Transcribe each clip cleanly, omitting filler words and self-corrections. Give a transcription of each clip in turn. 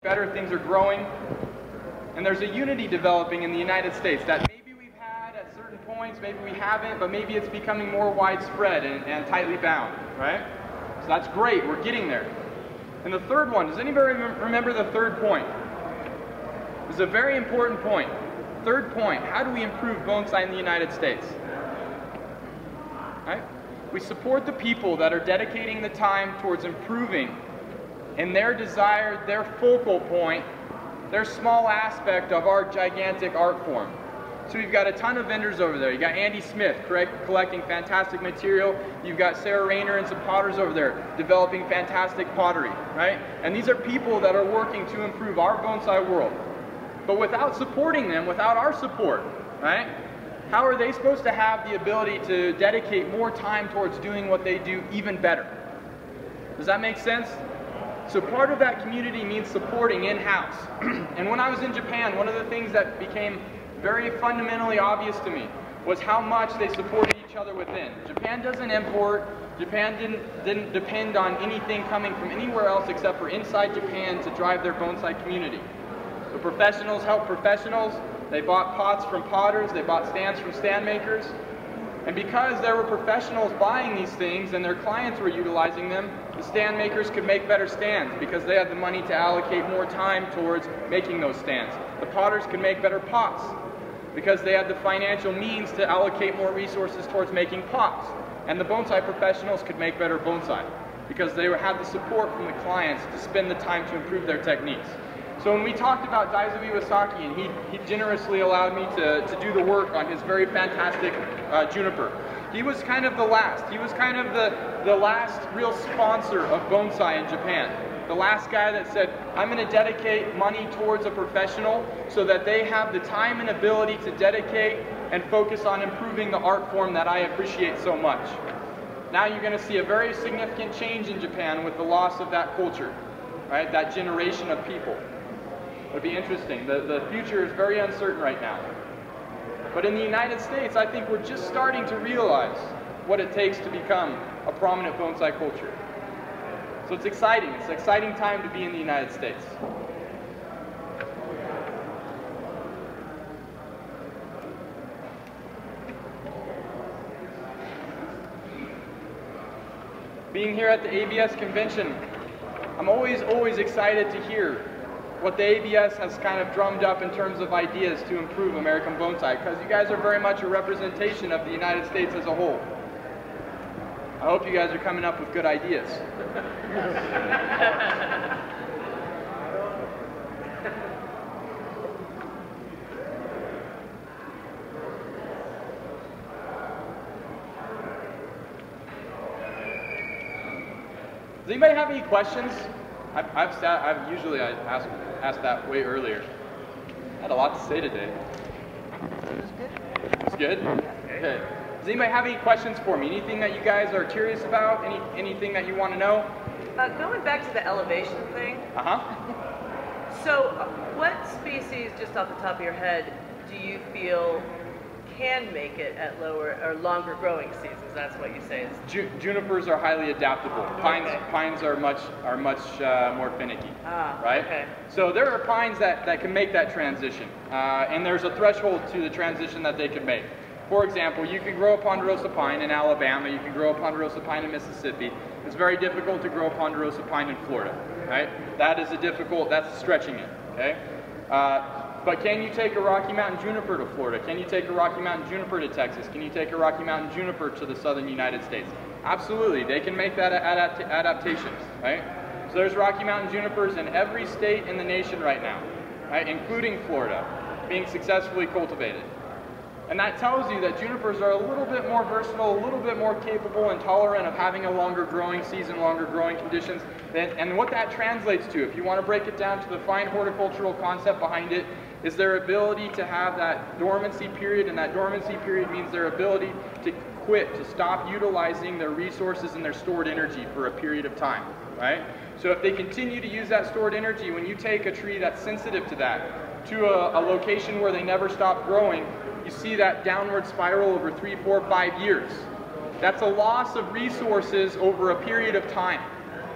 better, things are growing, and there's a unity developing in the United States that maybe we've had at certain points, maybe we haven't, but maybe it's becoming more widespread and tightly bound, right? So that's great, we're getting there. And the third one, does anybody remember the third point? This is a very important point. Third point, how do we improve bonsai in the United States? Right? We support the people that are dedicating the time towards improving in their desire, their focal point, their small aspect of our gigantic art form. So we've got a ton of vendors over there. You got Andy Smith collecting fantastic material. You've got Sarah Rayner and some potters over there developing fantastic pottery, right? And these are people that are working to improve our bonsai world. But without supporting them, without our support, right? How are they supposed to have the ability to dedicate more time towards doing what they do even better? Does that make sense? So part of that community means supporting in-house. And when I was in Japan, one of the things that became very fundamentally obvious to me was how much they supported each other within. Japan doesn't import. Japan didn't depend on anything coming from anywhere else except for inside Japan to drive their bonsai community. The professionals helped professionals. They bought pots from potters. They bought stands from stand makers. And because there were professionals buying these things and their clients were utilizing them, the stand makers could make better stands because they had the money to allocate more time towards making those stands. The potters could make better pots because they had the financial means to allocate more resources towards making pots. And the bonsai professionals could make better bonsai because they had the support from the clients to spend the time to improve their techniques. So when we talked about Daiso Iwasaki, and he generously allowed me to do the work on his very fantastic juniper, he was kind of the last. He was kind of the last real sponsor of bonsai in Japan. The last guy that said, I'm going to dedicate money towards a professional so that they have the time and ability to dedicate and focus on improving the art form that I appreciate so much. Now you're going to see a very significant change in Japan with the loss of that culture, right? That generation of people. It'll be interesting. The future is very uncertain right now. But in the United States, I think we're just starting to realize what it takes to become a prominent bonsai culture. So it's exciting. It's an exciting time to be in the United States. Being here at the ABS convention, I'm always excited to hear what the ABS has kind of drummed up in terms of ideas to improve American bonsai, because you guys are very much a representation of the United States as a whole. I hope you guys are coming up with good ideas. Does anybody have any questions? I've usually asked that way earlier. I had a lot to say today. It's good? Okay. Does anybody have any questions for me? Anything that you guys are curious about? Anything that you want to know? Going back to the elevation thing. So what species, just off the top of your head, do you feel can make it at lower or longer growing seasons? That's what you say. Junipers are highly adaptable. Pines are much more finicky. Right? Okay. So there are pines that can make that transition, and there's a threshold to the transition that they can make. For example, you can grow a ponderosa pine in Alabama. You can grow a ponderosa pine in Mississippi. It's very difficult to grow a ponderosa pine in Florida. Right? That's stretching it. Okay. But can you take a Rocky Mountain juniper to Florida? Can you take a Rocky Mountain juniper to Texas? Can you take a Rocky Mountain juniper to the southern United States? Absolutely, they can make that adaptations, right? So there's Rocky Mountain junipers in every state in the nation right now, right? Including Florida, being successfully cultivated. And that tells you that junipers are a little bit more versatile, a little bit more capable and tolerant of having a longer growing season, longer growing conditions. And what that translates to, if you want to break it down to the fine horticultural concept behind it, is their ability to have that dormancy period, and that dormancy period means their ability to quit, to stop utilizing their resources and their stored energy for a period of time, right? So if they continue to use that stored energy, when you take a tree that's sensitive to that, to a location where they never stop growing, you see that downward spiral over 3, 4, 5 years. That's a loss of resources over a period of time.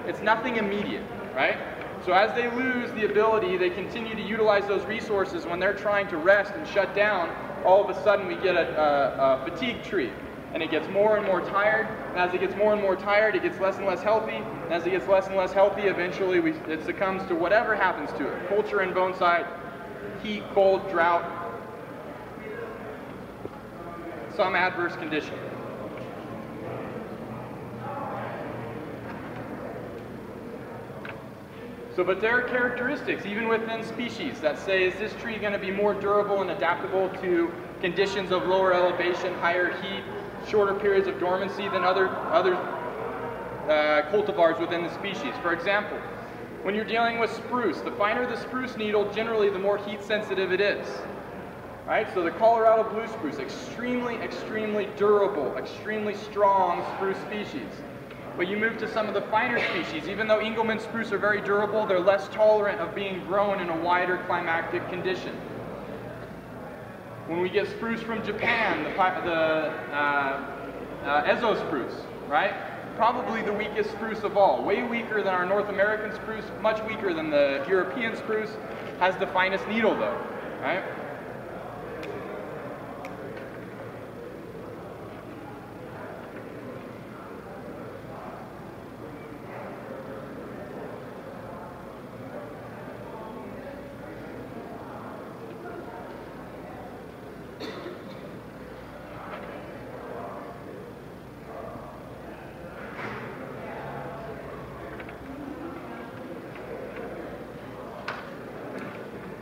It's nothing immediate, right? So as they lose the ability, they continue to utilize those resources when they're trying to rest and shut down. All of a sudden we get a fatigue tree, and it gets more and more tired, and as it gets more and more tired, it gets less and less healthy, and as it gets less and less healthy, eventually it succumbs to whatever happens to it. Culture in bonsai, heat, cold, drought, some adverse condition. So, but there are characteristics, even within species, that say, is this tree going to be more durable and adaptable to conditions of lower elevation, higher heat, shorter periods of dormancy than other cultivars within the species? For example, when you're dealing with spruce, the finer the spruce needle, generally the more heat sensitive it is. Right? So the Colorado blue spruce, extremely, extremely durable, extremely strong spruce species. But you move to some of the finer species, even though Engelmann spruce are very durable, they're less tolerant of being grown in a wider climatic condition. When we get spruce from Japan, the Ezo spruce, right? Probably the weakest spruce of all. Way weaker than our North American spruce, much weaker than the European spruce, has the finest needle though, right?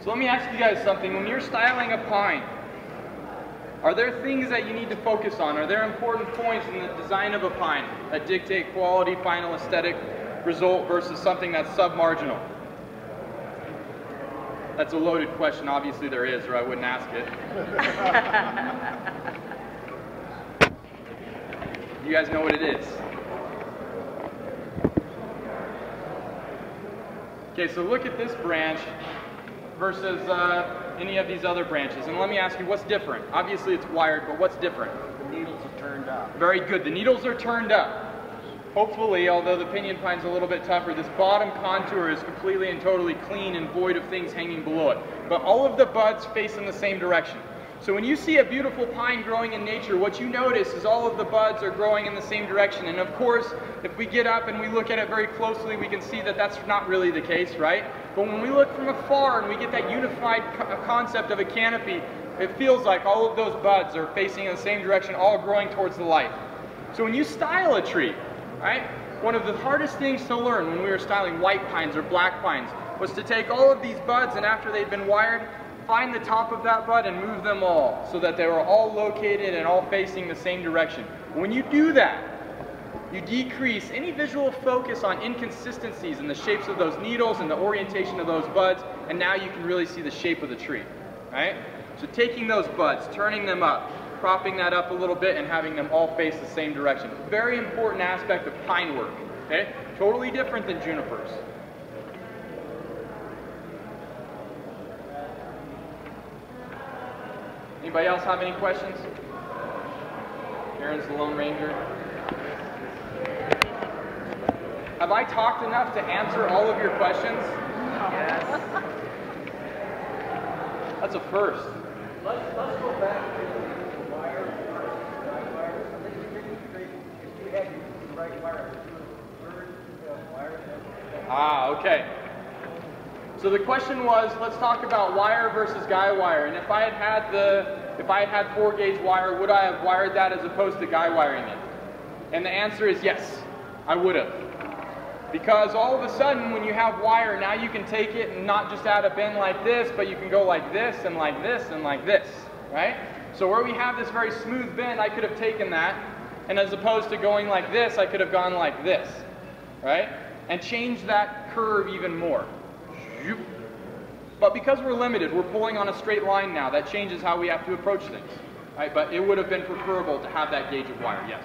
So let me ask you guys something. When you're styling a pine, are there things that you need to focus on? Are there important points in the design of a pine that dictate quality, final aesthetic result versus something that's submarginal? That's a loaded question. Obviously there is, or I wouldn't ask it. You guys know what it is. Okay, so look at this branch versus any of these other branches. And let me ask you, what's different? Obviously it's wired, but what's different? The needles are turned up. Very good. The needles are turned up. Hopefully, although the pinion pine's a little bit tougher, this bottom contour is completely and totally clean and void of things hanging below it. But all of the buds face in the same direction. So when you see a beautiful pine growing in nature, what you notice is all of the buds are growing in the same direction. And of course, if we get up and we look at it very closely, we can see that that's not really the case, right? But when we look from afar and we get that unified concept of a canopy, it feels like all of those buds are facing in the same direction, all growing towards the light. So when you style a tree, right, one of the hardest things to learn when we were styling white pines or black pines was to take all of these buds, and after they'd been wired, find the top of that bud and move them all so that they were all located and all facing the same direction. When you do that, you decrease any visual focus on inconsistencies in the shapes of those needles and the orientation of those buds, and now you can really see the shape of the tree, right? So taking those buds, turning them up, propping that up a little bit, and having them all face the same direction. Very important aspect of pine work, okay? Totally different than junipers. Anybody else have any questions? Aaron's the Lone Ranger. Have I talked enough to answer all of your questions? Yes. That's a first. Let's go back to the wire wire. I think you had the right wire. Ah, okay. So the question was, let's talk about wire versus guy wire. And if I had had 4-gauge wire, would I have wired that as opposed to guy wiring it? And the answer is yes, I would have. Because all of a sudden, when you have wire, now you can take it and not just add a bend like this, but you can go like this and like this and like this, right? So where we have this very smooth bend, I could have taken that, and as opposed to going like this, I could have gone like this, right? And changed that curve even more. But because we're limited, we're pulling on a straight line now. That changes how we have to approach things, right? But it would have been preferable to have that gauge of wire, yes.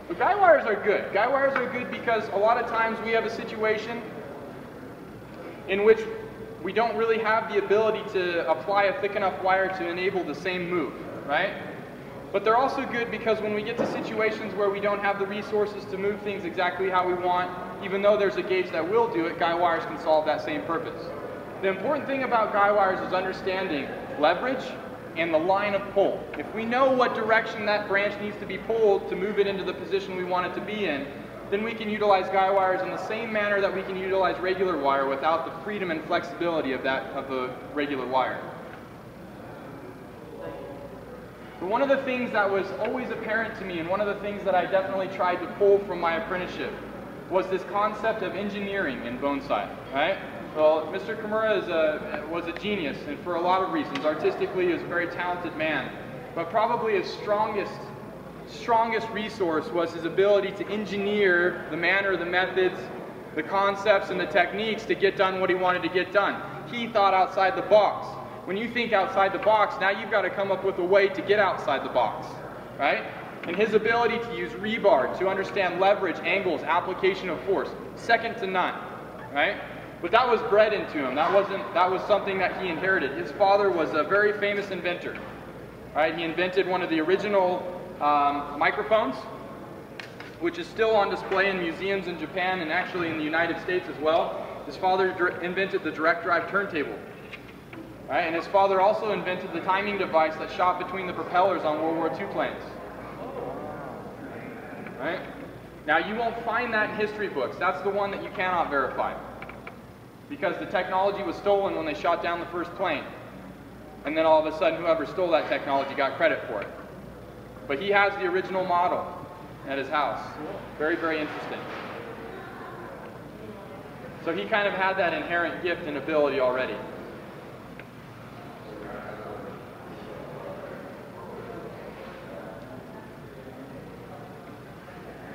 But guy wires are good. Guy wires are good because a lot of times we have a situation in which we don't really have the ability to apply a thick enough wire to enable the same move, right? But they're also good because when we get to situations where we don't have the resources to move things exactly how we want, even though there's a gauge that will do it, guy wires can solve that same purpose. The important thing about guy wires is understanding leverage and the line of pull. If we know what direction that branch needs to be pulled to move it into the position we want it to be in, then we can utilize guy wires in the same manner that we can utilize regular wire without the freedom and flexibility of the regular wire. But one of the things that was always apparent to me, and one of the things that I definitely tried to pull from my apprenticeship, was this concept of engineering in bonsai, right? Well, Mr. Kimura was a genius, and for a lot of reasons. Artistically, he was a very talented man. But probably his strongest resource was his ability to engineer the manner, the methods, the concepts, and the techniques to get done what he wanted to get done. He thought outside the box. When you think outside the box, now you've got to come up with a way to get outside the box, right? And his ability to use rebar, to understand leverage, angles, application of force, second to none, right? But that was bred into him. That was something that he inherited. His father was a very famous inventor, right? He invented one of the original microphones, which is still on display in museums in Japan and actually in the United States as well. His father invented the direct drive turntable. Right? And his father also invented the timing device that shot between the propellers on World War II planes. Right? Now you won't find that in history books. That's the one that you cannot verify. Because the technology was stolen when they shot down the first plane. And then all of a sudden whoever stole that technology got credit for it. But he has the original model at his house. Very, very interesting. So he kind of had that inherent gift and ability already.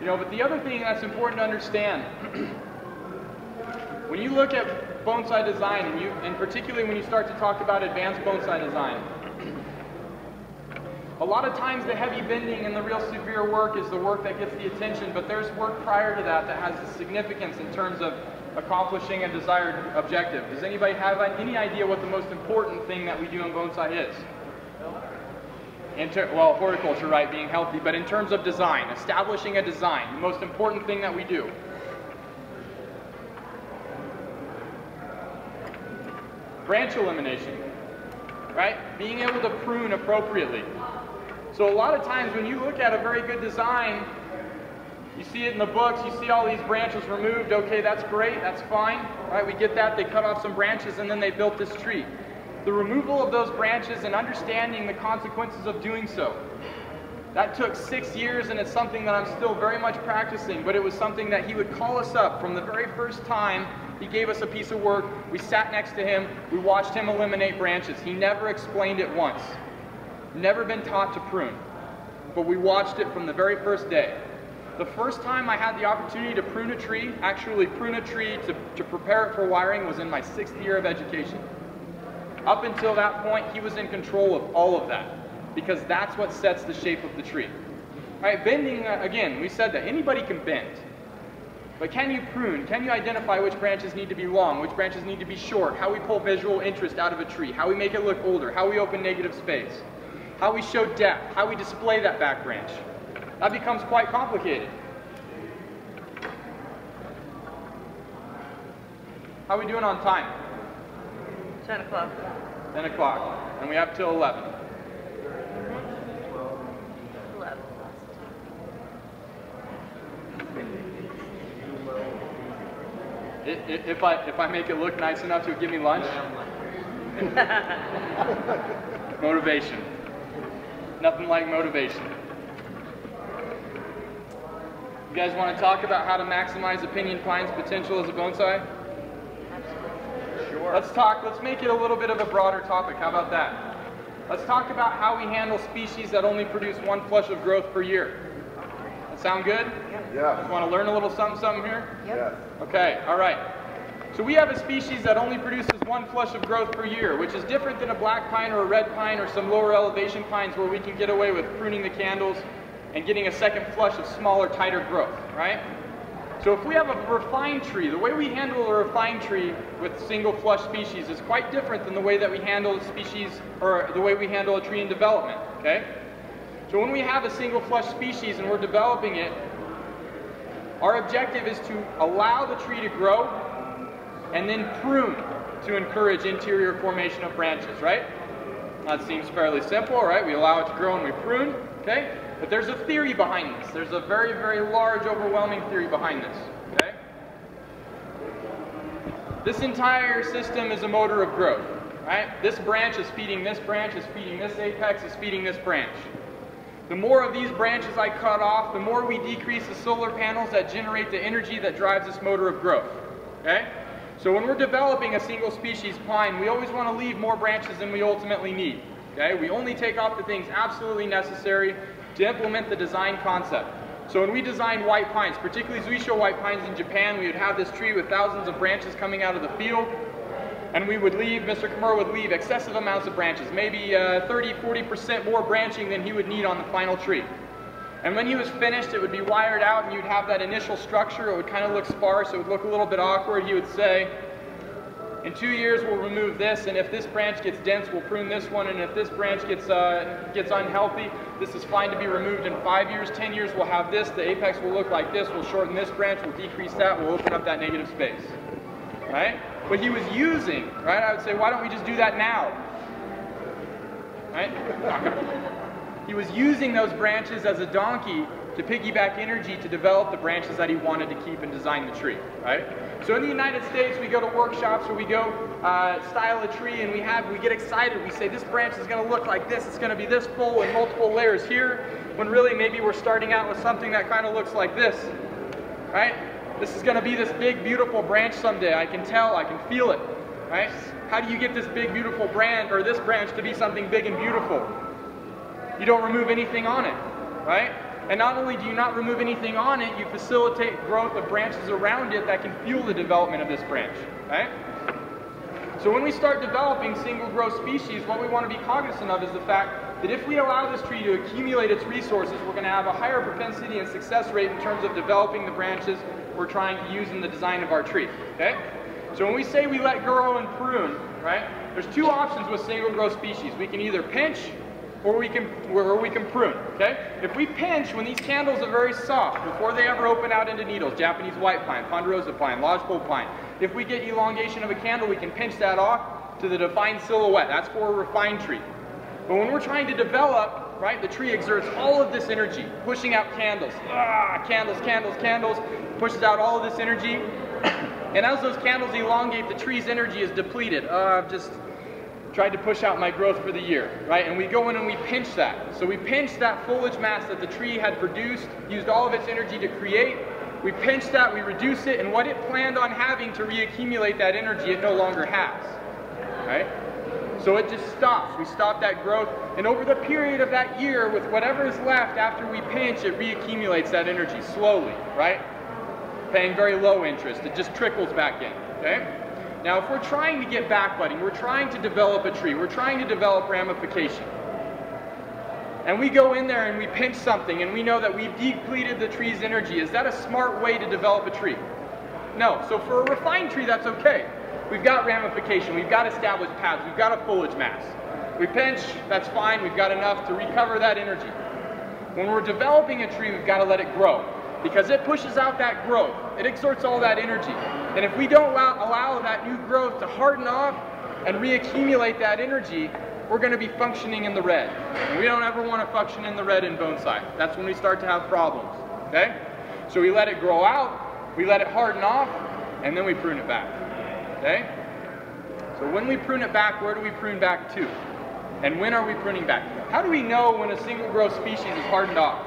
You know, but the other thing that's important to understand, when you look at bonsai design, and particularly when you start to talk about advanced bonsai design, a lot of times the heavy bending and the real severe work is the work that gets the attention, but there's work prior to that that has a significance in terms of accomplishing a desired objective. Does anybody have any idea what the most important thing that we do in bonsai is? Well, horticulture, right, being healthy, but in terms of design, establishing a design, the most important thing that we do. Branch elimination, right? Being able to prune appropriately. So a lot of times when you look at a very good design, you see it in the books, you see all these branches removed, okay, that's great, that's fine, right? We get that, they cut off some branches and then they built this tree. The removal of those branches and understanding the consequences of doing so. That took 6 years, and it's something that I'm still very much practicing, but it was something that he would call us up from the very first time he gave us a piece of work. We sat next to him, we watched him eliminate branches. He never explained it once. Never been taught to prune, but we watched it from the very first day. The first time I had the opportunity to prune a tree, actually prune a tree to prepare it for wiring, was in my 6th year of education. Up until that point, he was in control of all of that, because that's what sets the shape of the tree. All right, bending, again, we said that anybody can bend. But can you prune? Can you identify which branches need to be long, which branches need to be short, how we pull visual interest out of a tree, how we make it look older, how we open negative space, how we show depth, how we display that back branch? That becomes quite complicated. How are we doing on time? 10 o'clock. 10 o'clock. And we have till 11. 11. If I make it look nice enough, you'll give me lunch? Motivation. Nothing like motivation. You guys want to talk about how to maximize a pinyon pine's potential as a bonsai? Sure. Let's make it a little bit of a broader topic. How about that? Let's talk about how we handle species that only produce one flush of growth per year. That sound good? Yeah. Want to learn a little something here? Yes. Okay, all right. So we have a species that only produces one flush of growth per year, which is different than a black pine or a red pine or some lower elevation pines where we can get away with pruning the candles and getting a second flush of smaller, tighter growth, right? So if we have a refined tree, the way we handle a refined tree with single flush species is quite different than the way that we handle a species, or the way we handle a tree in development, okay? So when we have a single flush species and we're developing it, our objective is to allow the tree to grow and then prune to encourage interior formation of branches, right? That seems fairly simple, right? We allow it to grow and we prune, okay? But there's a theory behind this. There's a very, very large, overwhelming theory behind this, okay? This entire system is a motor of growth, right? This branch is feeding this branch, is feeding this apex, is feeding this branch. The more of these branches I cut off, the more we decrease the solar panels that generate the energy that drives this motor of growth, okay? So when we're developing a single species pine, we always want to leave more branches than we ultimately need, okay? We only take off the things absolutely necessary to implement the design concept. So when we designed white pines, particularly Zuisho white pines in Japan, we would have this tree with thousands of branches coming out of the field, and we would leave, Mr. Kimura would leave excessive amounts of branches, maybe 30–40% more branching than he would need on the final tree. And when he was finished, it would be wired out and you'd have that initial structure. It would kind of look sparse, it would look a little bit awkward. He would say, in 2 years we'll remove this, and if this branch gets dense, we'll prune this one, and if this branch gets unhealthy, this is fine to be removed. In 5 years, 10 years, we'll have this, the apex will look like this, we'll shorten this branch, we'll decrease that, we'll open up that negative space, right? But he was using, right, I would say, why don't we just do that now, right? He was using those branches as a donkey to piggyback energy to develop the branches that he wanted to keep and design the tree, right? So in the United States, we go to workshops or we go style a tree and we get excited. We say this branch is going to look like this, it's going to be this full and multiple layers here, when really maybe we're starting out with something that kind of looks like this, right? This is going to be this big, beautiful branch someday. I can tell, I can feel it, right? How do you get this big, beautiful branch, or this branch, to be something big and beautiful? You don't remove anything on it, right? And not only do you not remove anything on it, you facilitate growth of branches around it that can fuel the development of this branch, right? So when we start developing single growth species, what we want to be cognizant of is the fact that if we allow this tree to accumulate its resources, we're going to have a higher propensity and success rate in terms of developing the branches we're trying to use in the design of our tree, okay? So when we say we let grow and prune, right, there's two options with single growth species. We can either pinch or we can prune, okay? If we pinch, when these candles are very soft, before they ever open out into needles, Japanese white pine, ponderosa pine, lodgepole pine, if we get elongation of a candle, we can pinch that off to the defined silhouette. That's for a refined tree. But when we're trying to develop, right, the tree exerts all of this energy, pushing out candles. Candles, candles, candles, pushes out all of this energy. And as those candles elongate, the tree's energy is depleted. I've just tried to push out my growth for the year, right? And we go in and we pinch that. So we pinch that foliage mass that the tree had produced, used all of its energy to create. We pinch that, we reduce it, and what it planned on having to reaccumulate that energy, it no longer has, right? So it just stops. We stop that growth, and over the period of that year, with whatever is left after we pinch, it reaccumulates that energy slowly, right? Paying very low interest. It just trickles back in, okay? Now, if we're trying to get backbudding, we're trying to develop a tree, we're trying to develop ramification, and we go in there and we pinch something and we know that we've depleted the tree's energy, is that a smart way to develop a tree? No. So for a refined tree, that's okay. We've got ramification, we've got established paths, we've got a foliage mass. We pinch, that's fine, we've got enough to recover that energy. When we're developing a tree, we've got to let it grow, because it pushes out that growth. It exerts all that energy. And if we don't allow that new growth to harden off and reaccumulate that energy, we're going to be functioning in the red. And we don't ever want to function in the red in bonsai. That's when we start to have problems, okay? So we let it grow out, we let it harden off, and then we prune it back, okay? So when we prune it back, where do we prune back to? And when are we pruning back? How do we know when a single growth species is hardened off?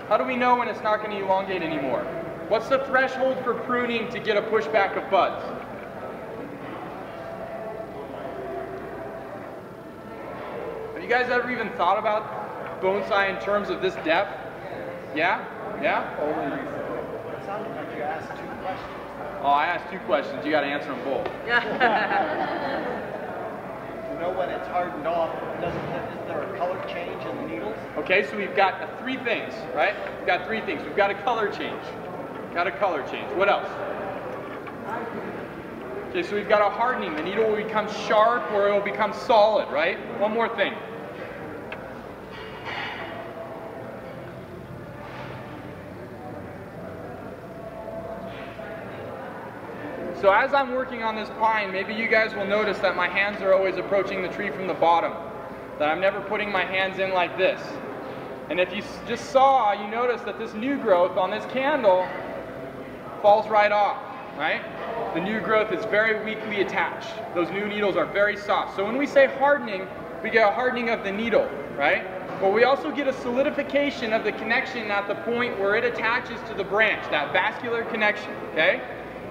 How do we know when it's not going to elongate anymore? What's the threshold for pruning to get a pushback of buds? Have you guys ever even thought about bonsai in terms of this depth? Yeah? Yeah? Only recently. It sounded like you asked 2 questions. Oh, I asked 2 questions. You got to answer them both. You know when it's hardened off, is there a color change in the needles? Okay, so we've got 3 things, right? We've got 3 things. We've got a color change. Got a color change. What else? Okay, so we've got a hardening. The needle will become sharp or it will become solid, right? One more thing. So as I'm working on this pine, maybe you guys will notice that my hands are always approaching the tree from the bottom, that I'm never putting my hands in like this. And if you just saw, you notice that this new growth on this candle falls right off, right? The new growth is very weakly attached. Those new needles are very soft. So when we say hardening, we get a hardening of the needle, right? But we also get a solidification of the connection at the point where it attaches to the branch, that vascular connection, okay?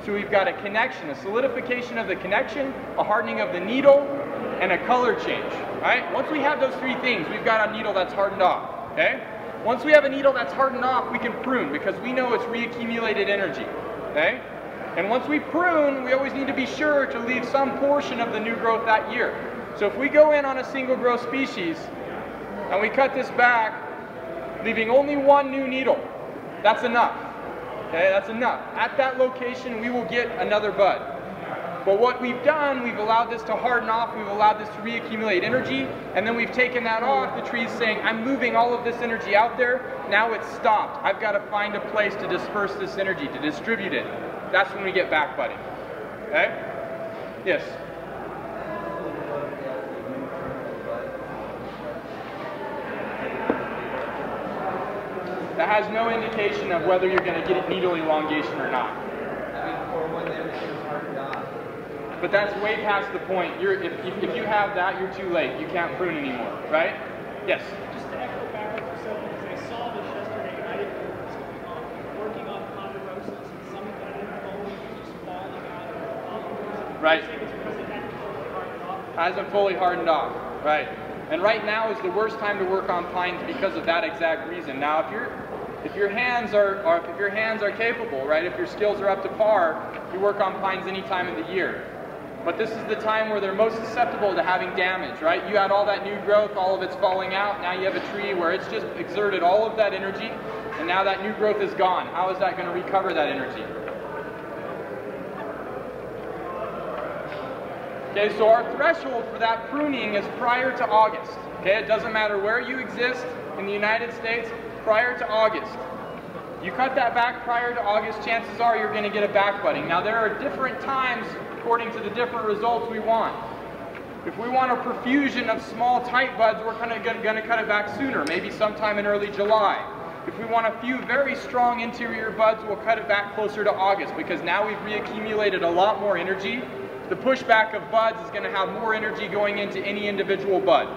So we've got a connection, a solidification of the connection, a hardening of the needle, and a color change, right? Once we have those three things, we've got a needle that's hardened off, okay? Once we have a needle that's hardened off, we can prune because we know it's reaccumulated energy, okay? And once we prune, we always need to be sure to leave some portion of the new growth that year. So if we go in on a single growth species and we cut this back, leaving only one new needle, that's enough. Okay, that's enough. At that location, we will get another bud. But what we've done, we've allowed this to harden off, we've allowed this to reaccumulate energy, and then we've taken that off. The tree's saying, I'm moving all of this energy out there, now it's stopped. I've got to find a place to disperse this energy, to distribute it. That's when we get back budding. Okay? Yes? That has no indication of whether you're going to get needle elongation or not. Or when everything is hardened off. But that's way past the point. If you have that, you're too late. You can't prune anymore, right? Yes? Just to echo Barrett for a second, because I saw this yesterday and I didn't know what was going on. Working on ponderosis and some of that info is just falling out of the pollen. Right. It's because it hasn't fully hardened off. Hasn't fully hardened off, right? And right now is the worst time to work on pines because of that exact reason. Now, if your hands are capable, right? If your skills are up to par, you work on pines any time of the year. But this is the time where they're most susceptible to having damage, right? You had all that new growth, all of it's falling out. Now you have a tree where it's just exerted all of that energy, and now that new growth is gone. How is that going to recover that energy? Okay, so our threshold for that pruning is prior to August. Okay, it doesn't matter where you exist in the United States, prior to August. You cut that back prior to August, chances are you're going to get a back budding. Now there are different times according to the different results we want. If we want a profusion of small tight buds, we're kind of going to cut it back sooner, maybe sometime in early July. If we want a few very strong interior buds, we'll cut it back closer to August because now we've reaccumulated a lot more energy. The pushback of buds is going to have more energy going into any individual bud,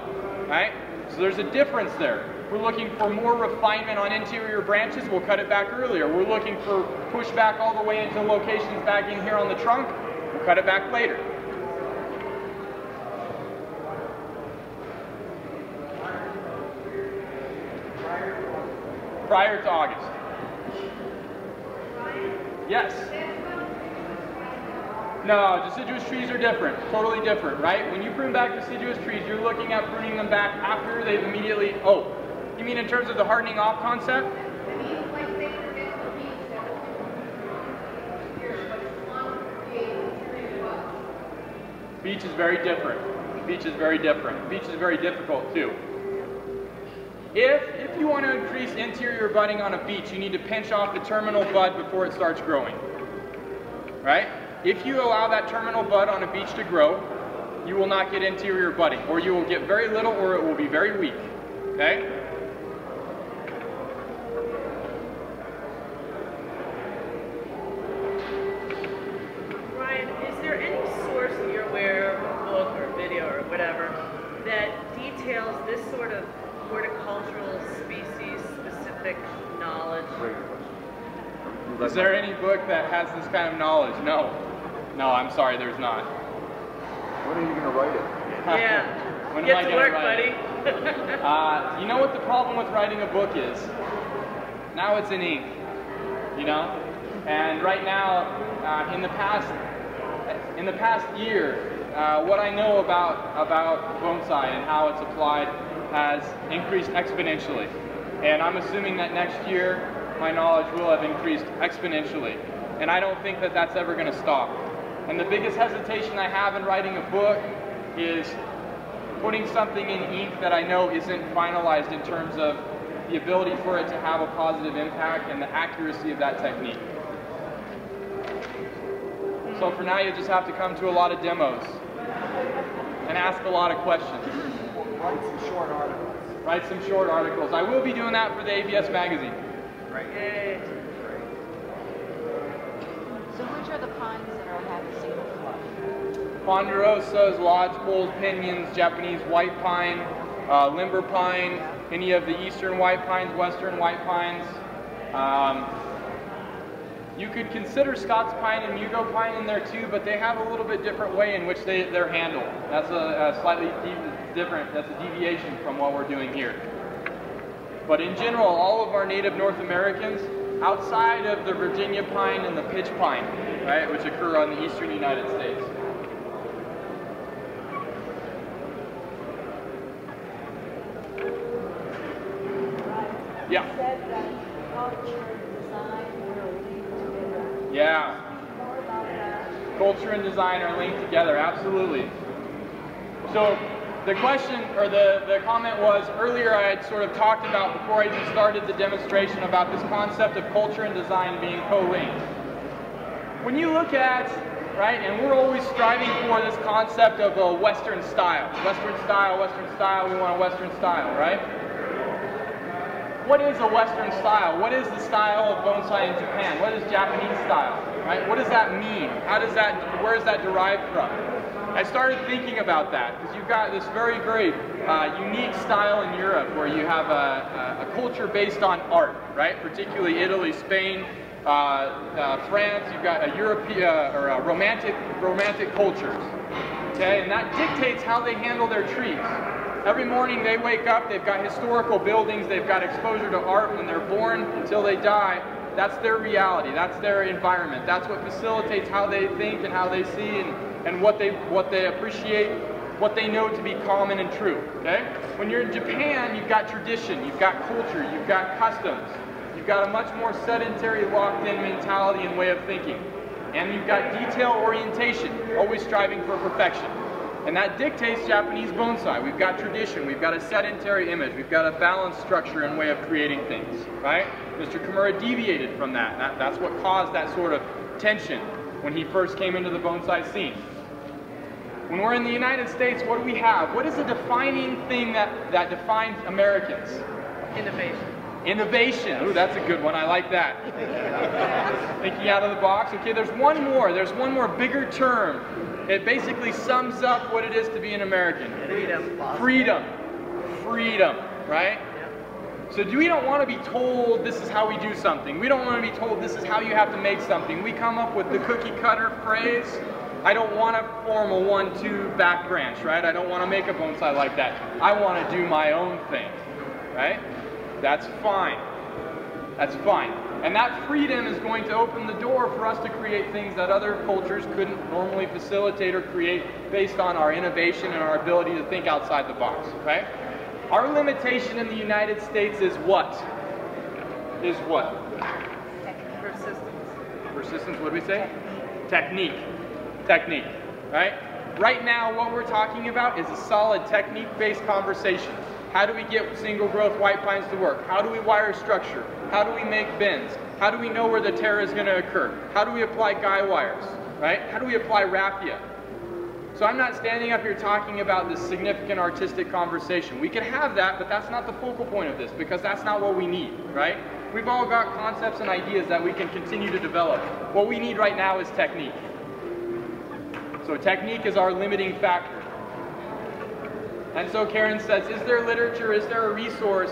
right? So there's a difference there. We're looking for more refinement on interior branches, we'll cut it back earlier. We're looking for pushback all the way into locations back in here on the trunk, we'll cut it back later. Prior to August. Yes? No, deciduous trees are different, totally different, right? When you prune back deciduous trees, you're looking at pruning them back after they've immediately, oh, you mean in terms of the hardening off concept? Beech is very different. Beech is very different. Beech is very difficult too. If you want to increase interior budding on a beech, you need to pinch off the terminal bud before it starts growing, right? If you allow that terminal bud on a beech to grow, you will not get interior budding, or you will get very little, or it will be very weak, okay? Ryan, is there any source that you're aware of, book or video or whatever, that details this sort of horticultural species-specific knowledge? Is there any book that has this kind of knowledge? No. No, I'm sorry, there's not. When are you going to write it? Yeah. When Get am I to gonna work, write buddy. You know what the problem with writing a book is? Now it's in ink, you know? And right now, in the past year, what I know about bonsai and how it's applied has increased exponentially. And I'm assuming that next year, my knowledge will have increased exponentially. And I don't think that that's ever going to stop. And the biggest hesitation I have in writing a book is putting something in ink that I know isn't finalized in terms of the ability for it to have a positive impact and the accuracy of that technique. So for now, you just have to come to a lot of demos and ask a lot of questions. Write some short articles. Write some short articles. I will be doing that for the ABS magazine. Right. Yay. So which are the pines that have a single fluff? Ponderosas, lodgepoles, pinions, Japanese white pine, limber pine, any of the eastern white pines, western white pines. You could consider Scots pine and Mugo pine in there too, but they have a little bit different way in which they're handled. That's a slightly different, that's a deviation from what we're doing here. But in general, all of our native North Americans, outside of the Virginia pine and the pitch pine, right, which occur on the eastern United States. Yeah. You said that culture and design were linked together. Yeah. More about that. Culture and design are linked together, absolutely. So the question, or the comment was, earlier I had sort of talked about, before I even started the demonstration, about this concept of culture and design being co-linked. When you look at, right, and we're always striving for this concept of a Western style. Western style, we want a Western style, right? What is a Western style? What is the style of bonsai in Japan? What is Japanese style, right? What does that mean? How does that, where is that derived from? I started thinking about that because you've got this very, very unique style in Europe where you have a culture based on art, right? Particularly Italy, Spain, France. You've got a European or romantic cultures, okay? And that dictates how they handle their trees. Every morning they wake up, they've got historical buildings, they've got exposure to art when they're born until they die. That's their reality, that's their environment. That's what facilitates how they think and how they see and what they appreciate, what they know to be common and true, okay? When you're in Japan, you've got tradition, you've got culture, you've got customs. You've got a much more sedentary, locked-in mentality and way of thinking. And you've got detail orientation, always striving for perfection. And that dictates Japanese bonsai. We've got tradition, we've got a sedentary image, we've got a balanced structure and way of creating things, right? Mr. Kimura deviated from that. That's what caused that sort of tension when he first came into the bonsai scene. When we're in the United States, what do we have? What is a defining thing that defines Americans? Innovation. Innovation. Ooh, that's a good one. I like that. Thinking out of the box. Okay, there's one more. There's one more bigger term. It basically sums up what it is to be an American. Freedom. Freedom. Freedom, right? So we don't want to be told this is how we do something. We don't want to be told this is how you have to make something. We come up with the cookie cutter phrase. I don't want to form a 1-2 back branch, right? I don't want to make a bonsai like that. I want to do my own thing, right? That's fine. That's fine. And that freedom is going to open the door for us to create things that other cultures couldn't normally facilitate or create based on our innovation and our ability to think outside the box, right? Our limitation in the United States is what? Is what? Persistence. Persistence, what did we say? Technique. Technique, right? Right now, what we're talking about is a solid technique-based conversation. How do we get single growth white pines to work? How do we wire structure? How do we make bends? How do we know where the tear is going to occur? How do we apply guy wires, right? How do we apply raffia? So I'm not standing up here talking about this significant artistic conversation. We can have that, but that's not the focal point of this because that's not what we need, right? We've all got concepts and ideas that we can continue to develop. What we need right now is technique. So technique is our limiting factor. And so Karen says, is there literature, is there a resource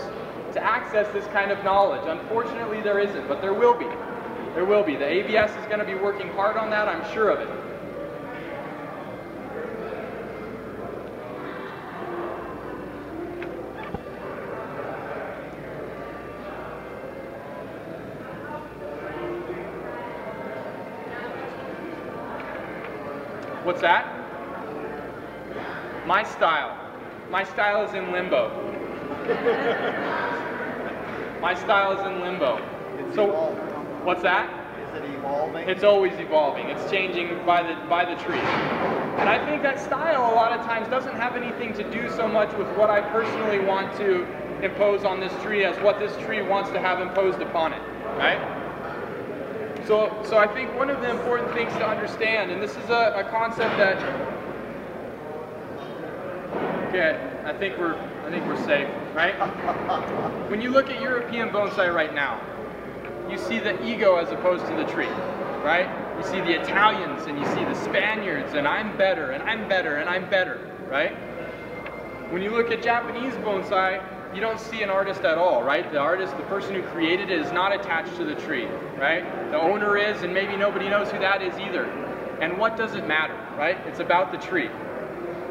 to access this kind of knowledge? Unfortunately, there isn't, but there will be. There will be. The ABS is going to be working hard on that, I'm sure of it. What's that? My style. My style is in limbo. My style is in limbo. So, what's that? Is it evolving? It's always evolving. It's changing by the tree. And I think that style a lot of times doesn't have anything to do so much with what I personally want to impose on this tree as what this tree wants to have imposed upon it, right? So I think one of the important things to understand, and this is a concept that, okay, I think we're safe, right? When you look at European bonsai right now, you see the ego as opposed to the tree, right? You see the Italians and you see the Spaniards, and I'm better, and I'm better, and I'm better, right? When you look at Japanese bonsai, you don't see an artist at all, right? The artist, the person who created it, is not attached to the tree, right? The owner is, and maybe nobody knows who that is either. And what does it matter, right? It's about the tree.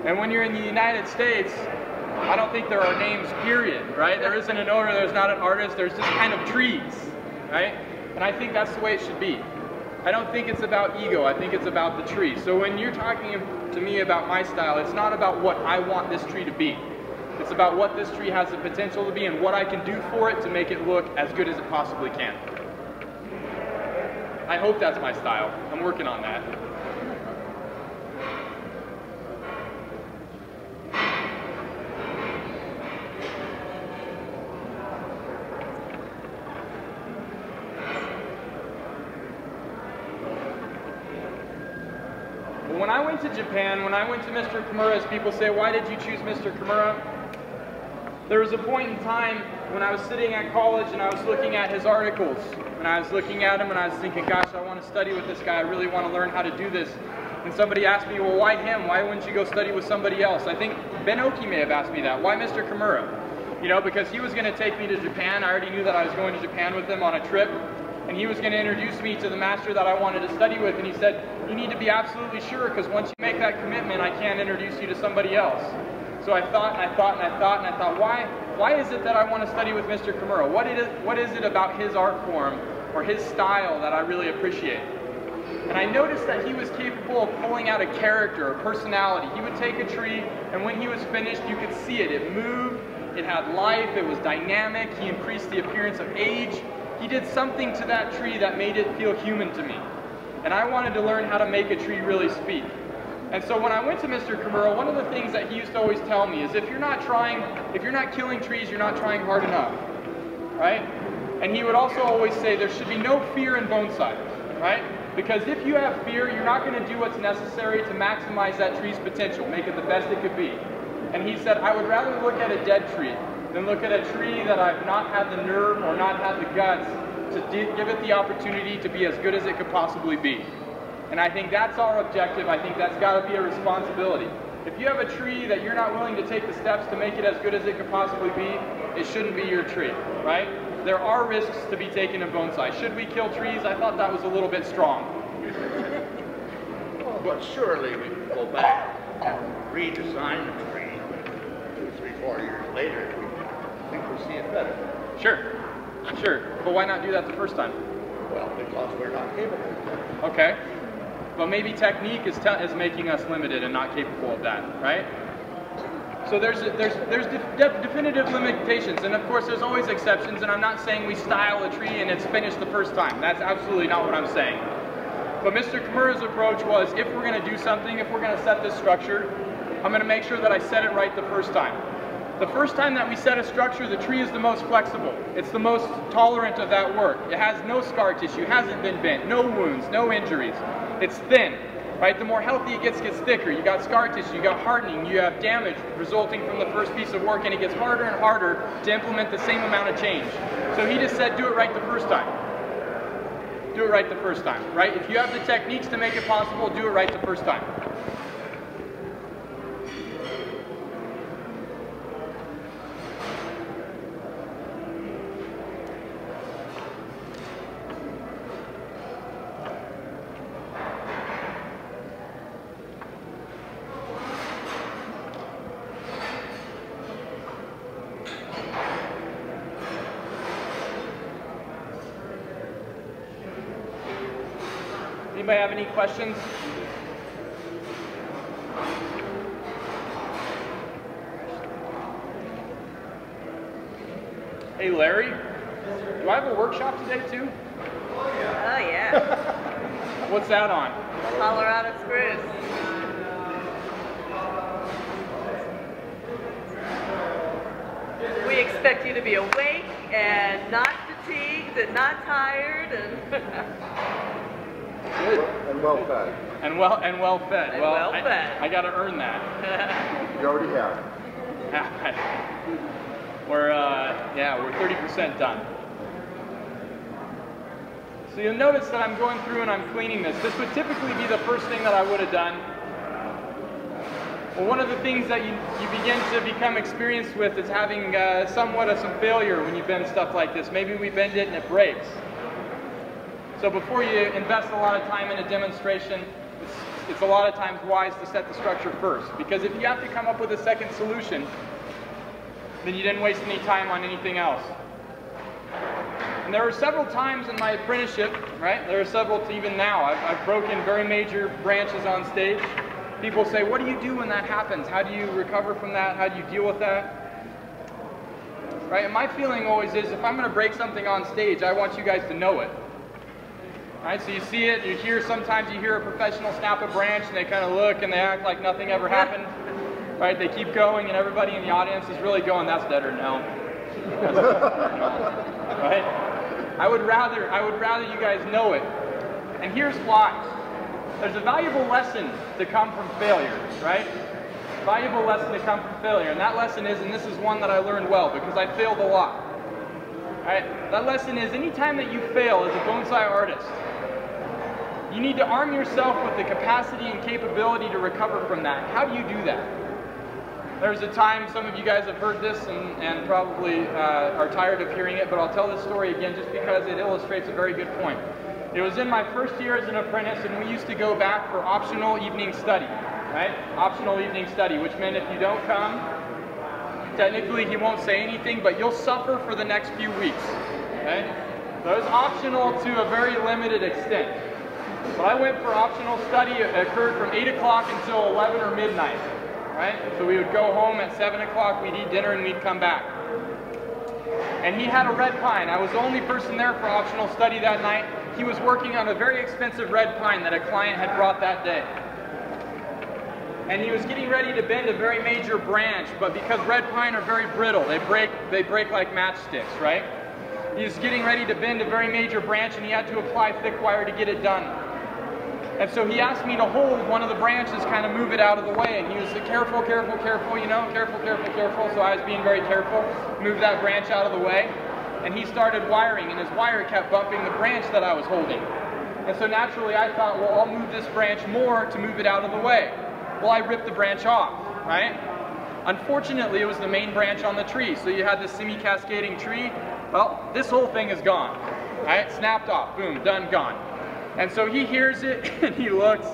And when you're in the United States, I don't think there are names, period, right? There isn't an owner, there's not an artist, there's just kind of trees, right? And I think that's the way it should be. I don't think it's about ego, I think it's about the tree. So when you're talking to me about my style, it's not about what I want this tree to be. It's about what this tree has the potential to be and what I can do for it to make it look as good as it possibly can. I hope that's my style. I'm working on that. When I went to Japan, when I went to Mr. Kimura's, people say, why did you choose Mr. Kimura? There was a point in time when I was sitting at college and I was looking at his articles, and I was looking at him and I was thinking, gosh, I want to study with this guy, I really want to learn how to do this. And somebody asked me, well, why him? Why wouldn't you go study with somebody else? I think Ben Oki may have asked me that. Why Mr. Kimura? You know, because he was going to take me to Japan. I already knew that I was going to Japan with him on a trip. And he was going to introduce me to the master that I wanted to study with. And he said, you need to be absolutely sure, because once you make that commitment, I can't introduce you to somebody else. So I thought, and I thought, and I thought, and I thought, why is it that I want to study with Mr. Kimura? What is it about his art form or his style that I really appreciate? And I noticed that he was capable of pulling out a character, a personality. He would take a tree, and when he was finished, you could see it. It moved, it had life, it was dynamic, he increased the appearance of age. He did something to that tree that made it feel human to me. And I wanted to learn how to make a tree really speak. And so when I went to Mr. Kimura, one of the things that he used to always tell me is if you're not killing trees, you're not trying hard enough, right? And he would also always say there should be no fear in bonsai, right? Because if you have fear, you're not going to do what's necessary to maximize that tree's potential, make it the best it could be. And he said, I would rather look at a dead tree than look at a tree that I've not had the nerve or not had the guts to give it the opportunity to be as good as it could possibly be. And I think that's our objective. I think that's got to be a responsibility. If you have a tree that you're not willing to take the steps to make it as good as it could possibly be, it shouldn't be your tree, right? There are risks to be taken in bonsai. Should we kill trees? I thought that was a little bit strong. Well, but surely we can go back and redesign the tree 2, 3, 4 years later. We can see it better. Sure. But why not do that the first time? Well, because we're not capable. Okay. But maybe technique is making us limited and not capable of that, right? So there's definitive limitations, and of course there's always exceptions, and I'm not saying we style a tree and it's finished the first time. That's absolutely not what I'm saying. But Mr. Kimura's approach was, if we're going to do something, if we're going to set this structure, I'm going to make sure that I set it right the first time. The first time that we set a structure, the tree is the most flexible. It's the most tolerant of that work. It has no scar tissue, hasn't been bent, no wounds, no injuries. It's thin, right? The more healthy it gets thicker. You got scar tissue, you got hardening, you have damage resulting from the first piece of work, and it gets harder and harder to implement the same amount of change. So he just said, do it right the first time. Do it right the first time, right? If you have the techniques to make it possible, do it right the first time. Anybody have any questions? Hey Larry, do I have a workshop today too? Oh yeah. What's that on? Colorado spruce. We expect you to be awake and not fatigued and not tired and Good. And well fed. And well fed. And well well-fed. I got to earn that. You already have. We're 30% done. So you'll notice that I'm going through and I'm cleaning this. This would typically be the first thing that I would have done. Well, one of the things that you begin to become experienced with is having somewhat of some failure when you bend stuff like this. Maybe we bend it and it breaks. So before you invest a lot of time in a demonstration, it's a lot of times wise to set the structure first. Because if you have to come up with a second solution, then you didn't waste any time on anything else. And there were several times in my apprenticeship, right? There are several, even now, I've broken very major branches on stage. People say, what do you do when that happens? How do you recover from that? How do you deal with that? Right? And my feeling always is, if I'm going to break something on stage, I want you guys to know it. Right? So you see it, you hear, sometimes you hear a professional snap a branch and they kind of look and they act like nothing ever happened. Right? They keep going and everybody in the audience is really going, that's dead or no. That's dead or no. Right? I would rather you guys know it. And here's why. There's a valuable lesson to come from failure, right? Valuable lesson to come from failure. And that lesson is, and this is one that I learned well because I failed a lot. Right? That lesson is, anytime that you fail as a bonsai artist, you need to arm yourself with the capacity and capability to recover from that. How do you do that? There's a time, some of you guys have heard this and probably are tired of hearing it, but I'll tell this story again just because it illustrates a very good point. It was in my first year as an apprentice, and we used to go back for optional evening study, right? Optional evening study, which meant if you don't come, technically he won't say anything, but you'll suffer for the next few weeks, okay? So it was optional to a very limited extent. But I went for optional study. It occurred from 8 o'clock until 11 or midnight, right? So we would go home at 7 o'clock, we'd eat dinner, and we'd come back. And he had a red pine. I was the only person there for optional study that night. He was working on a very expensive red pine that a client had brought that day. And he was getting ready to bend a very major branch, but because red pine are very brittle, they break like matchsticks, right? He was getting ready to bend a very major branch, and he had to apply thick wire to get it done. And so he asked me to hold one of the branches, kind of move it out of the way, and he was careful, careful, careful, you know, careful, careful, careful. So I was being very careful, move that branch out of the way. And he started wiring, and his wire kept bumping the branch that I was holding. And so naturally I thought, well, I'll move this branch more to move it out of the way. Well, I ripped the branch off, right? Unfortunately, it was the main branch on the tree. So you had this semi-cascading tree. Well, this whole thing is gone, right? Snapped off, boom, done, gone. And so he hears it, and he looks,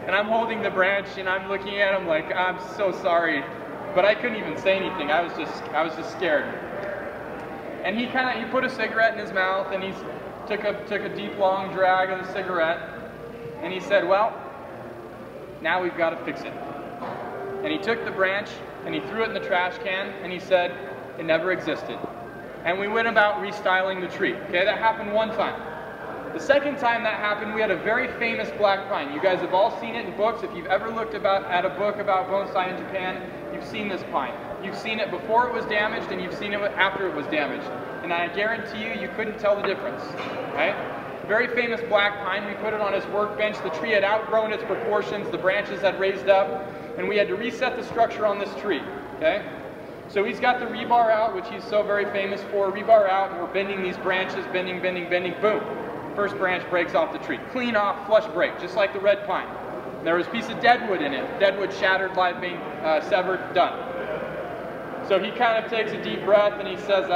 and I'm holding the branch, and I'm looking at him like, I'm so sorry. But I couldn't even say anything. I was just scared. And he put a cigarette in his mouth, and he took a deep, long drag of the cigarette, and he said, well, now we've got to fix it. And he took the branch, and he threw it in the trash can, and he said, it never existed. And we went about restyling the tree. Okay, that happened one time. The second time that happened, we had a very famous black pine. You guys have all seen it in books. If you've ever looked at a book about bonsai in Japan, you've seen this pine. You've seen it before it was damaged, and you've seen it after it was damaged. And I guarantee you, you couldn't tell the difference, right? Very famous black pine. We put it on his workbench. The tree had outgrown its proportions. The branches had raised up, and we had to reset the structure on this tree, okay? So he's got the rebar out, which he's so very famous for. Rebar out, and we're bending these branches, bending, bending, bending, boom. First branch breaks off the tree. Clean off, flush break, just like the red pine. There was a piece of deadwood in it. Deadwood shattered, live being severed, done. So he kind of takes a deep breath and he says,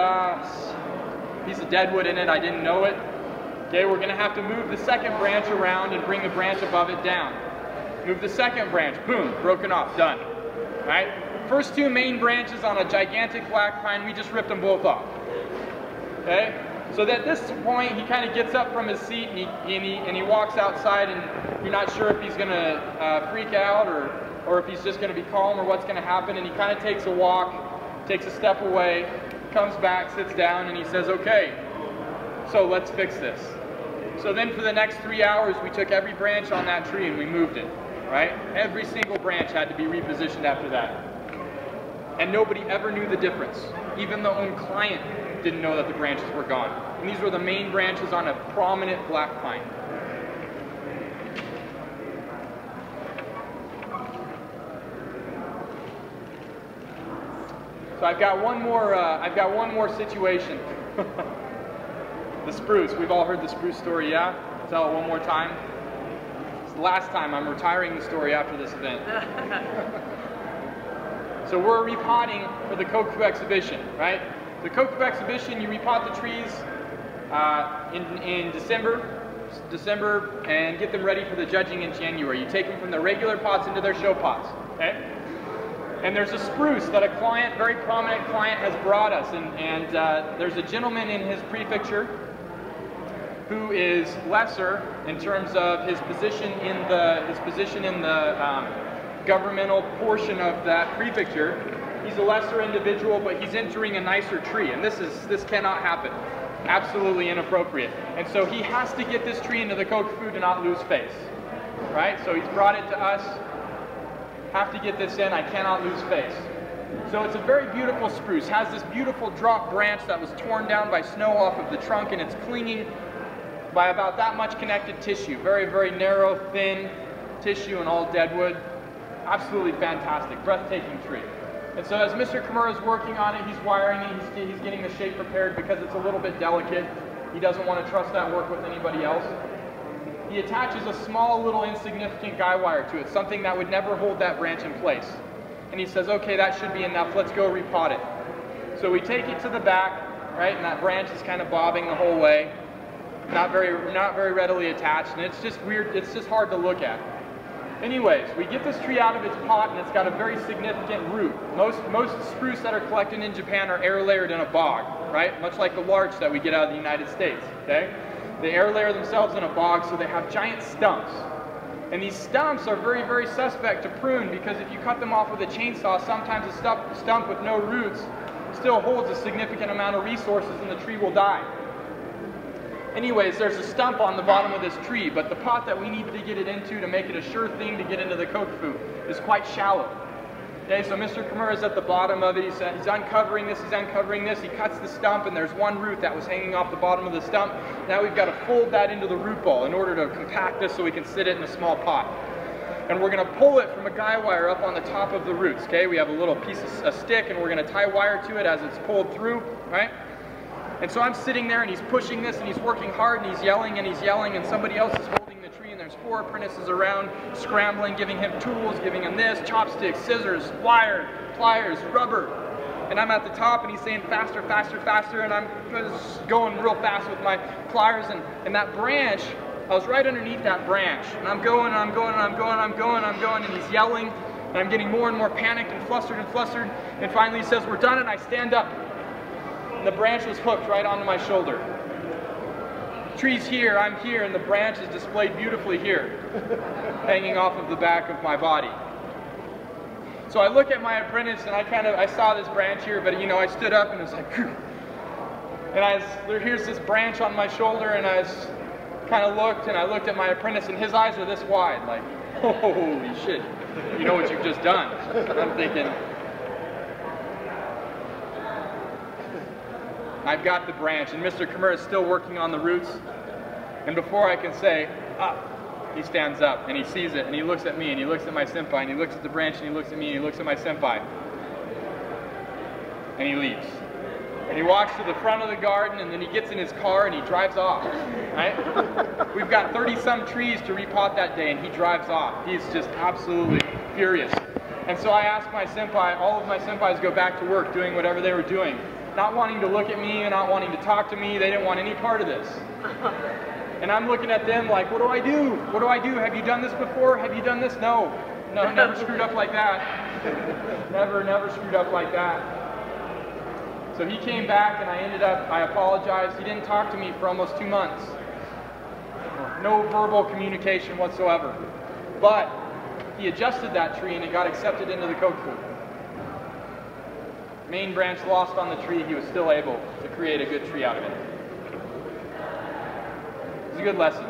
piece of deadwood in it, I didn't know it. Okay, we're gonna have to move the second branch around and bring the branch above it down. Move the second branch, boom, broken off, done. Right? First two main branches on a gigantic black pine, we just ripped them both off. Okay? So at this point, he kind of gets up from his seat and he walks outside, and you're not sure if he's gonna freak out or if he's just gonna be calm or what's gonna happen, and he kind of takes a walk, takes a step away, comes back, sits down, and he says, okay, so let's fix this. So then for the next 3 hours, we took every branch on that tree and we moved it, right? Every single branch had to be repositioned after that. And nobody ever knew the difference. Even the own client didn't know that the branches were gone. And these were the main branches on a prominent black pine. So I've got one more situation. The spruce. We've all heard the spruce story, yeah? Tell it one more time. It's the last time. I'm retiring the story after this event. So we're repotting for the Koku exhibition, right? The Koku exhibition, you repot the trees in December and get them ready for the judging in January. You take them from the regular pots into their show pots, okay? And there's a spruce that a client, very prominent client, has brought us, and there's a gentleman in his prefecture who is lesser in terms of his position in the governmental portion of that prefecture. He's a lesser individual, but he's entering a nicer tree, and this cannot happen. Absolutely inappropriate. And so he has to get this tree into the Koku to not lose face, right? So he's brought it to us. Have to get this in. I cannot lose face. So it's a very beautiful spruce. Has this beautiful drop branch that was torn down by snow off of the trunk, and it's clinging by about that much connected tissue. Very, very narrow, thin tissue and all dead wood. Absolutely fantastic, breathtaking tree. And so as Mr. Kimura's working on it, he's wiring it, he's getting the shape prepared because it's a little bit delicate. He doesn't want to trust that work with anybody else. He attaches a small little insignificant guy wire to it, something that would never hold that branch in place. And he says, okay, that should be enough, let's go repot it. So we take it to the back, right, and that branch is kind of bobbing the whole way. Not very readily attached, and it's just weird, it's just hard to look at. Anyways, we get this tree out of its pot, and it's got a very significant root. Most spruce that are collected in Japan are air layered in a bog, right? Much like the larch that we get out of the United States, okay? They air layer themselves in a bog, so they have giant stumps. And these stumps are very, very suspect to prune, because if you cut them off with a chainsaw, sometimes a stump with no roots still holds a significant amount of resources and the tree will die. Anyways, there's a stump on the bottom of this tree, but the pot that we need to get it into to make it a sure thing to get into the Koku is quite shallow. Okay, so Mr. Kimura is at the bottom of it, he's uncovering this, he cuts the stump, and there's one root that was hanging off the bottom of the stump. Now we've got to fold that into the root ball in order to compact this so we can sit it in a small pot. And we're going to pull it from a guy wire up on the top of the roots, okay? We have a little piece of a stick, and we're going to tie wire to it as it's pulled through, right? And so I'm sitting there, and he's pushing this, and he's working hard, and he's yelling, and somebody else is holding the tree, and there's 4 apprentices around scrambling, giving him tools, giving him this, chopsticks, scissors, wire, pliers, rubber. And I'm at the top, and he's saying faster, faster, faster, and I'm just going real fast with my pliers, and that branch, I was right underneath that branch, and I'm going, and he's yelling, and I'm getting more and more panicked and flustered, and finally he says, we're done, and I stand up. And the branch was hooked right onto my shoulder. Tree's here, I'm here, and the branch is displayed beautifully here, hanging off of the back of my body. So I look at my apprentice, and I saw this branch here, but you know, I stood up and it was like, phew. And here's this branch on my shoulder, and I looked at my apprentice, and his eyes were this wide, like, holy shit, you know what you've just done. And I'm thinking, I've got the branch, and Mr. Kimura is still working on the roots, and before I can say, he stands up, and he sees it, and he looks at me, and he looks at my senpai, and he looks at the branch, and he looks at me, and he looks at my senpai, and he leaves. And he walks to the front of the garden, and then he gets in his car, and he drives off, right? We've got 30-some trees to repot that day, and he drives off. He's just absolutely furious. And so I asked my senpai, all of my senpais go back to work, doing whatever they were doing, not wanting to look at me and not wanting to talk to me. They didn't want any part of this. And I'm looking at them like, what do I do? What do I do? Have you done this before? Have you done this? No, never screwed up like that. Never screwed up like that. So he came back, and I apologized. He didn't talk to me for almost 2 months. No verbal communication whatsoever. But he adjusted that tree, and it got accepted into the Koku. Main branch lost on the tree, he was still able to create a good tree out of it. It's a good lesson.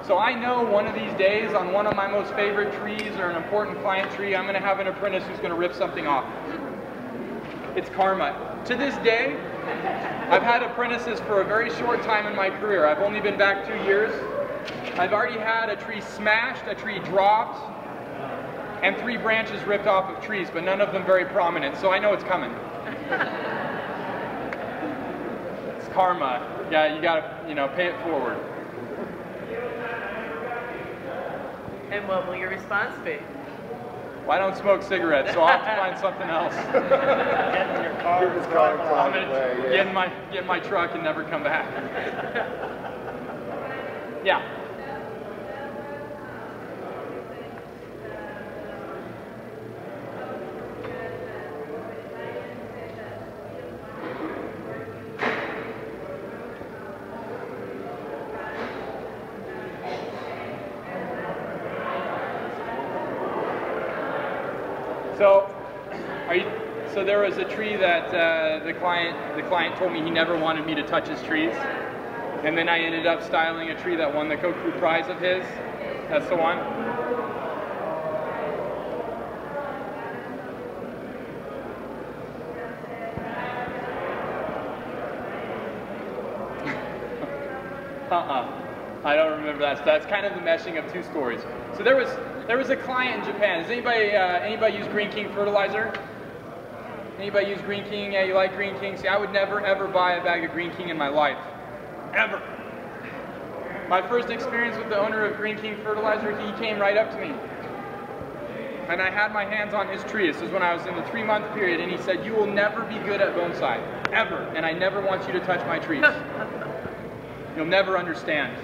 So I know one of these days, on one of my most favorite trees or an important client tree, I'm going to have an apprentice who's going to rip something off. It's karma. To this day, I've had apprentices for a very short time in my career. I've only been back 2 years. I've already had a tree smashed, a tree dropped, and 3 branches ripped off of trees, but none of them very prominent, so I know it's coming. It's karma. Yeah, you gotta, pay it forward. And what will your response be? Well, I don't smoke cigarettes, so I'll have to find something else. Get in your car. Keep his car I'm clogged gonna away, get in my truck and never come back. Yeah. So there was a tree that the client told me he never wanted me to touch his trees, and then I ended up styling a tree that won the Koku prize of his. That's the one. I don't remember that. So that's kind of the meshing of 2 stories. So there was a client in Japan. Does anybody use Green King fertilizer? Anybody use Green King? Yeah, you like Green King? See, I would never ever buy a bag of Green King in my life. Ever. My first experience with the owner of Green King fertilizer, he came right up to me. And I had my hands on his tree. This is when I was in the 3-month period, and he said, "You will never be good at bonsai, ever, and I never want you to touch my trees. You'll never understand.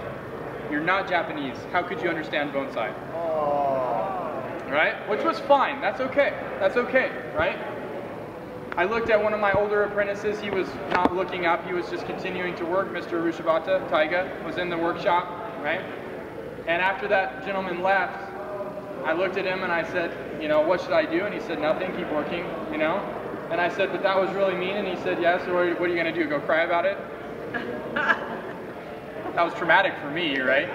You're not Japanese. How could you understand bonsai?" Right? Which was fine. That's okay. That's okay, right? I looked at one of my older apprentices. He was not looking up. He was just continuing to work. Mr. Rushibata, Taiga, was in the workshop, right? And after that gentleman left, I looked at him and I said, "What should I do?" And he said, "Nothing, keep working, And I said, "But that was really mean." And he said, "Yes, so what are you going to do, go cry about it?" That was traumatic for me, right?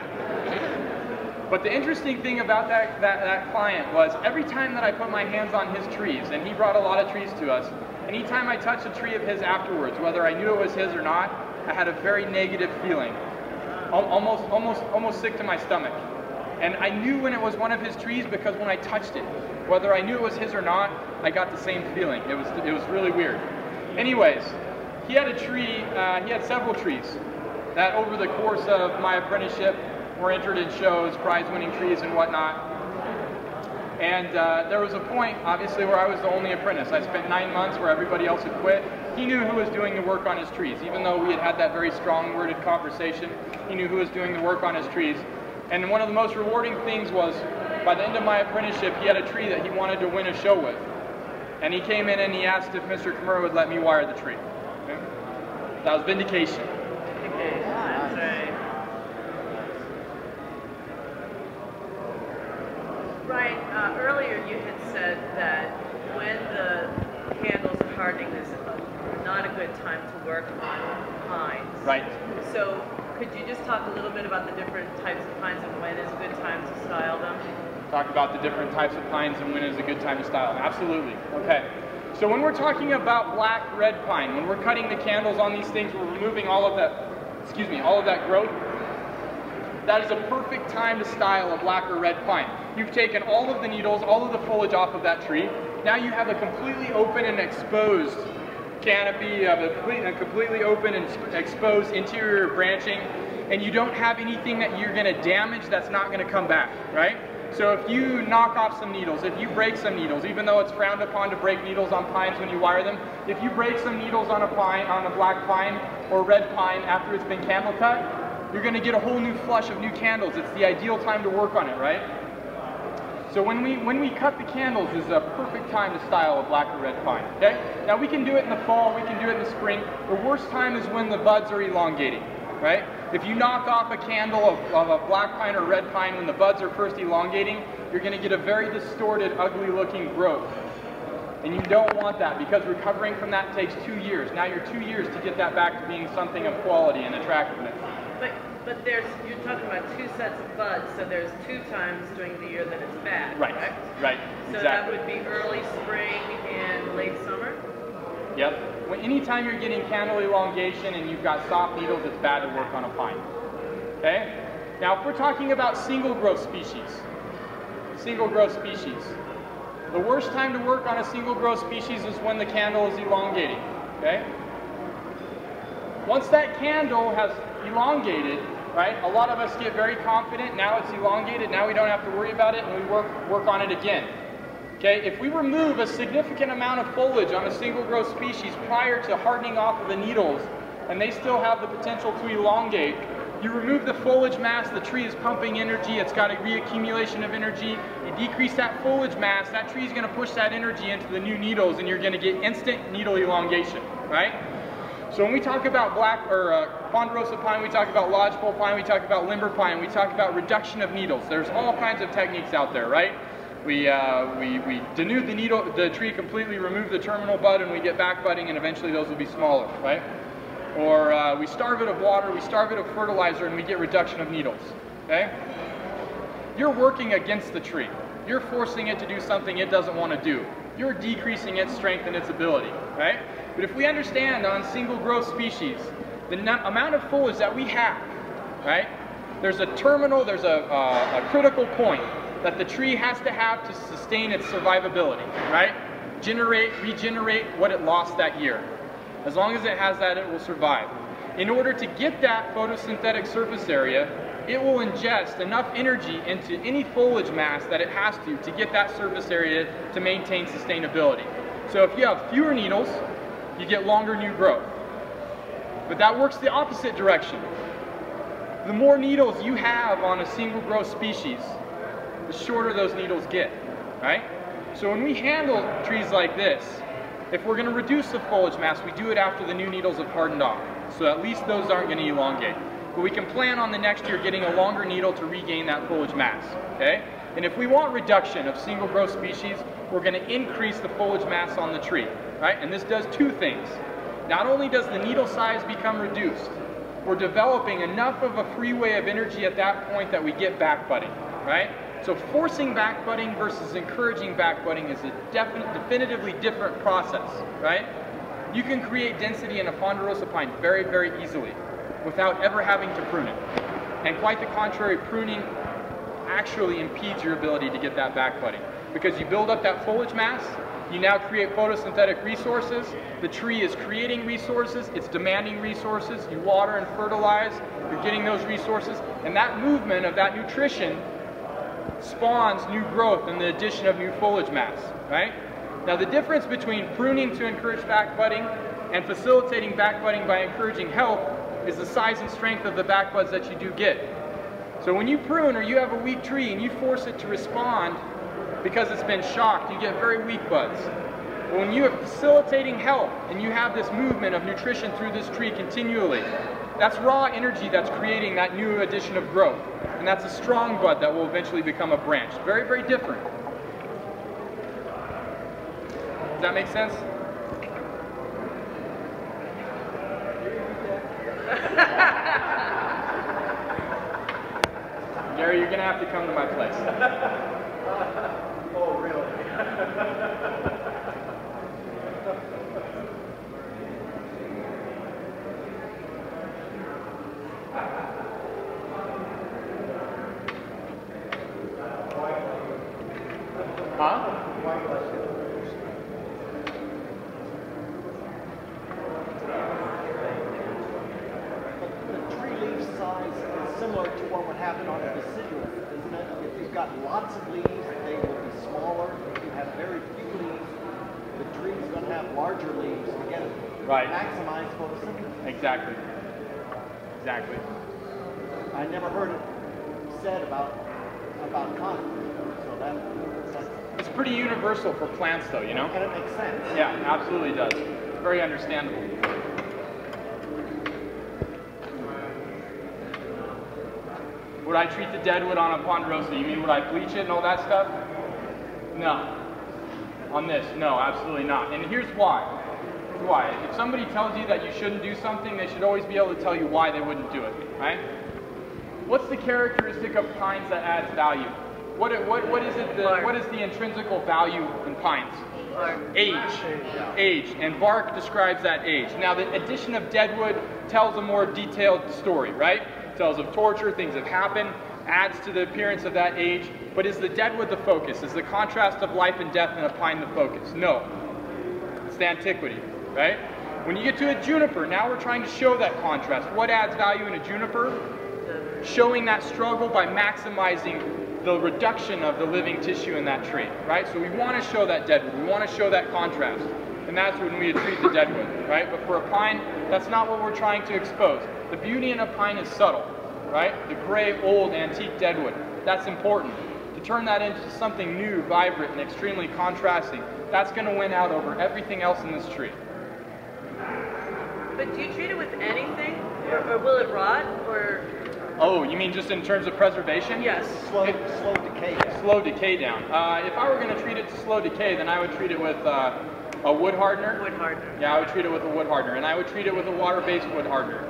But the interesting thing about that client was every time that I put my hands on his trees, and he brought a lot of trees to us, anytime I touched a tree of his afterwards, whether I knew it was his or not, I had a very negative feeling, almost sick to my stomach. And I knew when it was one of his trees because when I touched it, whether I knew it was his or not, I got the same feeling. It was really weird. Anyways, he had a tree. He had several trees that over the course of my apprenticeship were entered in shows, prize-winning trees and whatnot. And there was a point, obviously, where I was the only apprentice. I spent 9 months where everybody else had quit. He knew who was doing the work on his trees. Even though we had that very strong-worded conversation, he knew who was doing the work on his trees. And one of the most rewarding things was, by the end of my apprenticeship, he had a tree that he wanted to win a show with. And he came in and he asked if Mr. Kimura would let me wire the tree. Okay? That was vindication. Ryan, earlier you had said that when the candles are hardening, is not a good time to work on pines. Right. So could you just talk a little bit about the different types of pines and when is a good time to style them? Talk about the different types of pines and when is a good time to style them. Absolutely. Okay. So when we're talking about black red pine, when we're cutting the candles on these things, we're removing all of that growth. That is a perfect time to style a black or red pine. You've taken all of the needles, all of the foliage off of that tree. Now you have a completely open and exposed canopy, of a completely open and exposed interior branching, and you don't have anything that you're going to damage that's not going to come back, right? So if you knock off some needles, if you break some needles, even though it's frowned upon to break needles on pines when you wire them, if you break some needles on a pine, on a black pine or red pine after it's been candle cut, you're going to get a whole new flush of new candles. It's the ideal time to work on it, right? So when we cut the candles is a perfect time to style a black or red pine, okay? Now we can do it in the fall, we can do it in the spring. The worst time is when the buds are elongating, right? If you knock off a candle of a black pine or red pine when the buds are first elongating, you're going to get a very distorted, ugly looking growth. And you don't want that because recovering from that takes 2 years. Now you're 2 years to get that back to being something of quality and attractiveness. But you're talking about 2 sets of buds, so there's 2 times during the year that it's bad, right? Correct? Right, so exactly. That would be early spring and late summer? Yep. Anytime you're getting candle elongation and you've got soft needles, it's bad to work on a pine. Okay? Now if we're talking about single growth species, The worst time to work on a single growth species is when the candle is elongating, okay? Once that candle has elongated, right, a lot of us get very confident, now it's elongated, now we don't have to worry about it, and we work on it again. Okay, if we remove a significant amount of foliage on a single growth species prior to hardening off of the needles, and they still have the potential to elongate, you remove the foliage mass, the tree is pumping energy, it's got a reaccumulation of energy, you decrease that foliage mass, that tree is going to push that energy into the new needles and you're going to get instant needle elongation, right? So when we talk about ponderosa pine, we talk about lodgepole pine, we talk about limber pine, we talk about reduction of needles. There's all kinds of techniques out there, right? We denude the tree completely, remove the terminal bud, and we get back budding, and eventually those will be smaller, right? Or we starve it of water, we starve it of fertilizer, and we get reduction of needles, okay? You're working against the tree. You're forcing it to do something it doesn't want to do. You're decreasing its strength and its ability, right? But if we understand on single growth species, the amount of foliage that we have, right? There's a terminal, there's a critical point that the tree has to have to sustain its survivability, right? Regenerate what it lost that year. As long as it has that, it will survive. In order to get that photosynthetic surface area, it will ingest enough energy into any foliage mass that it has to get that surface area to maintain sustainability. So if you have fewer needles, you get longer new growth. But that works the opposite direction. The more needles you have on a single growth species, the shorter those needles get, right? So when we handle trees like this, if we're going to reduce the foliage mass, we do it after the new needles have hardened off. So at least those aren't going to elongate. But we can plan on the next year getting a longer needle to regain that foliage mass, okay? And if we want reduction of single growth species, we're going to increase the foliage mass on the tree, right? And this does two things. Not only does the needle size become reduced, we're developing enough of a freeway of energy at that point that we get back budding, right? So forcing back budding versus encouraging back budding is a definitively different process, right? You can create density in a ponderosa pine very, very easily without ever having to prune it. And quite the contrary, pruning actually impedes your ability to get that back budding. Because you build up that foliage mass, you now create photosynthetic resources, the tree is creating resources, it's demanding resources, you water and fertilize, you're getting those resources, and that movement of that nutrition spawns new growth and the addition of new foliage mass, right? Now the difference between pruning to encourage back budding and facilitating back budding by encouraging health is the size and strength of the back buds that you do get. So when you prune or you have a weak tree and you force it to respond because it's been shocked, you get very weak buds. But when you are facilitating health and you have this movement of nutrition through this tree continually, that's raw energy that's creating that new addition of growth. And that's a strong bud that will eventually become a branch. Very, very different. Does that make sense? Gary, you're going to have to come to my place. Oh, really? Huh? The tree leaf size is similar to what would happen on a deciduous, isn't it? If you've got lots of leaves, they will be smaller. If you have very few leaves, the tree is going to have larger leaves to get it. Right. Maximize photosynthesis. Exactly. Exactly. I never heard it said about conifers, so that's It's pretty universal for plants though, you know? and it makes sense. Yeah, absolutely does. It's very understandable. Would I treat the deadwood on a ponderosa? You mean would I bleach it and all that stuff? No. On this, no, absolutely not. And here's why. Why? If somebody tells you that you shouldn't do something, they should always be able to tell you why they wouldn't do it, right? What's the characteristic of pines that adds value? What is it? What is the intrinsical value in pines? Age. Age. And bark describes that age. Now the addition of deadwood tells a more detailed story, right? It tells of torture, things have happened. adds to the appearance of that age. But is the deadwood the focus? Is the contrast of life and death in a pine the focus? No. It's the antiquity, right? When you get to a juniper, now we're trying to show that contrast. What adds value in a juniper? Showing that struggle by maximizing the reduction of the living tissue in that tree, right? So we want to show that deadwood. We want to show that contrast. And that's when we treat the deadwood, right? But for a pine, that's not what we're trying to expose. The beauty in a pine is subtle, right? The gray, old, antique deadwood. That's important. To turn that into something new, vibrant, and extremely contrasting, that's going to win out over everything else in this tree. But do you treat it with anything? Or will it rot? Or... Oh, you mean just in terms of preservation? Yes. Slow decay down. Slow decay down. If I were going to treat it to slow decay, then I would treat it with a wood hardener. Wood hardener. Yeah, I would treat it with a wood hardener, and I would treat it with a water-based wood hardener.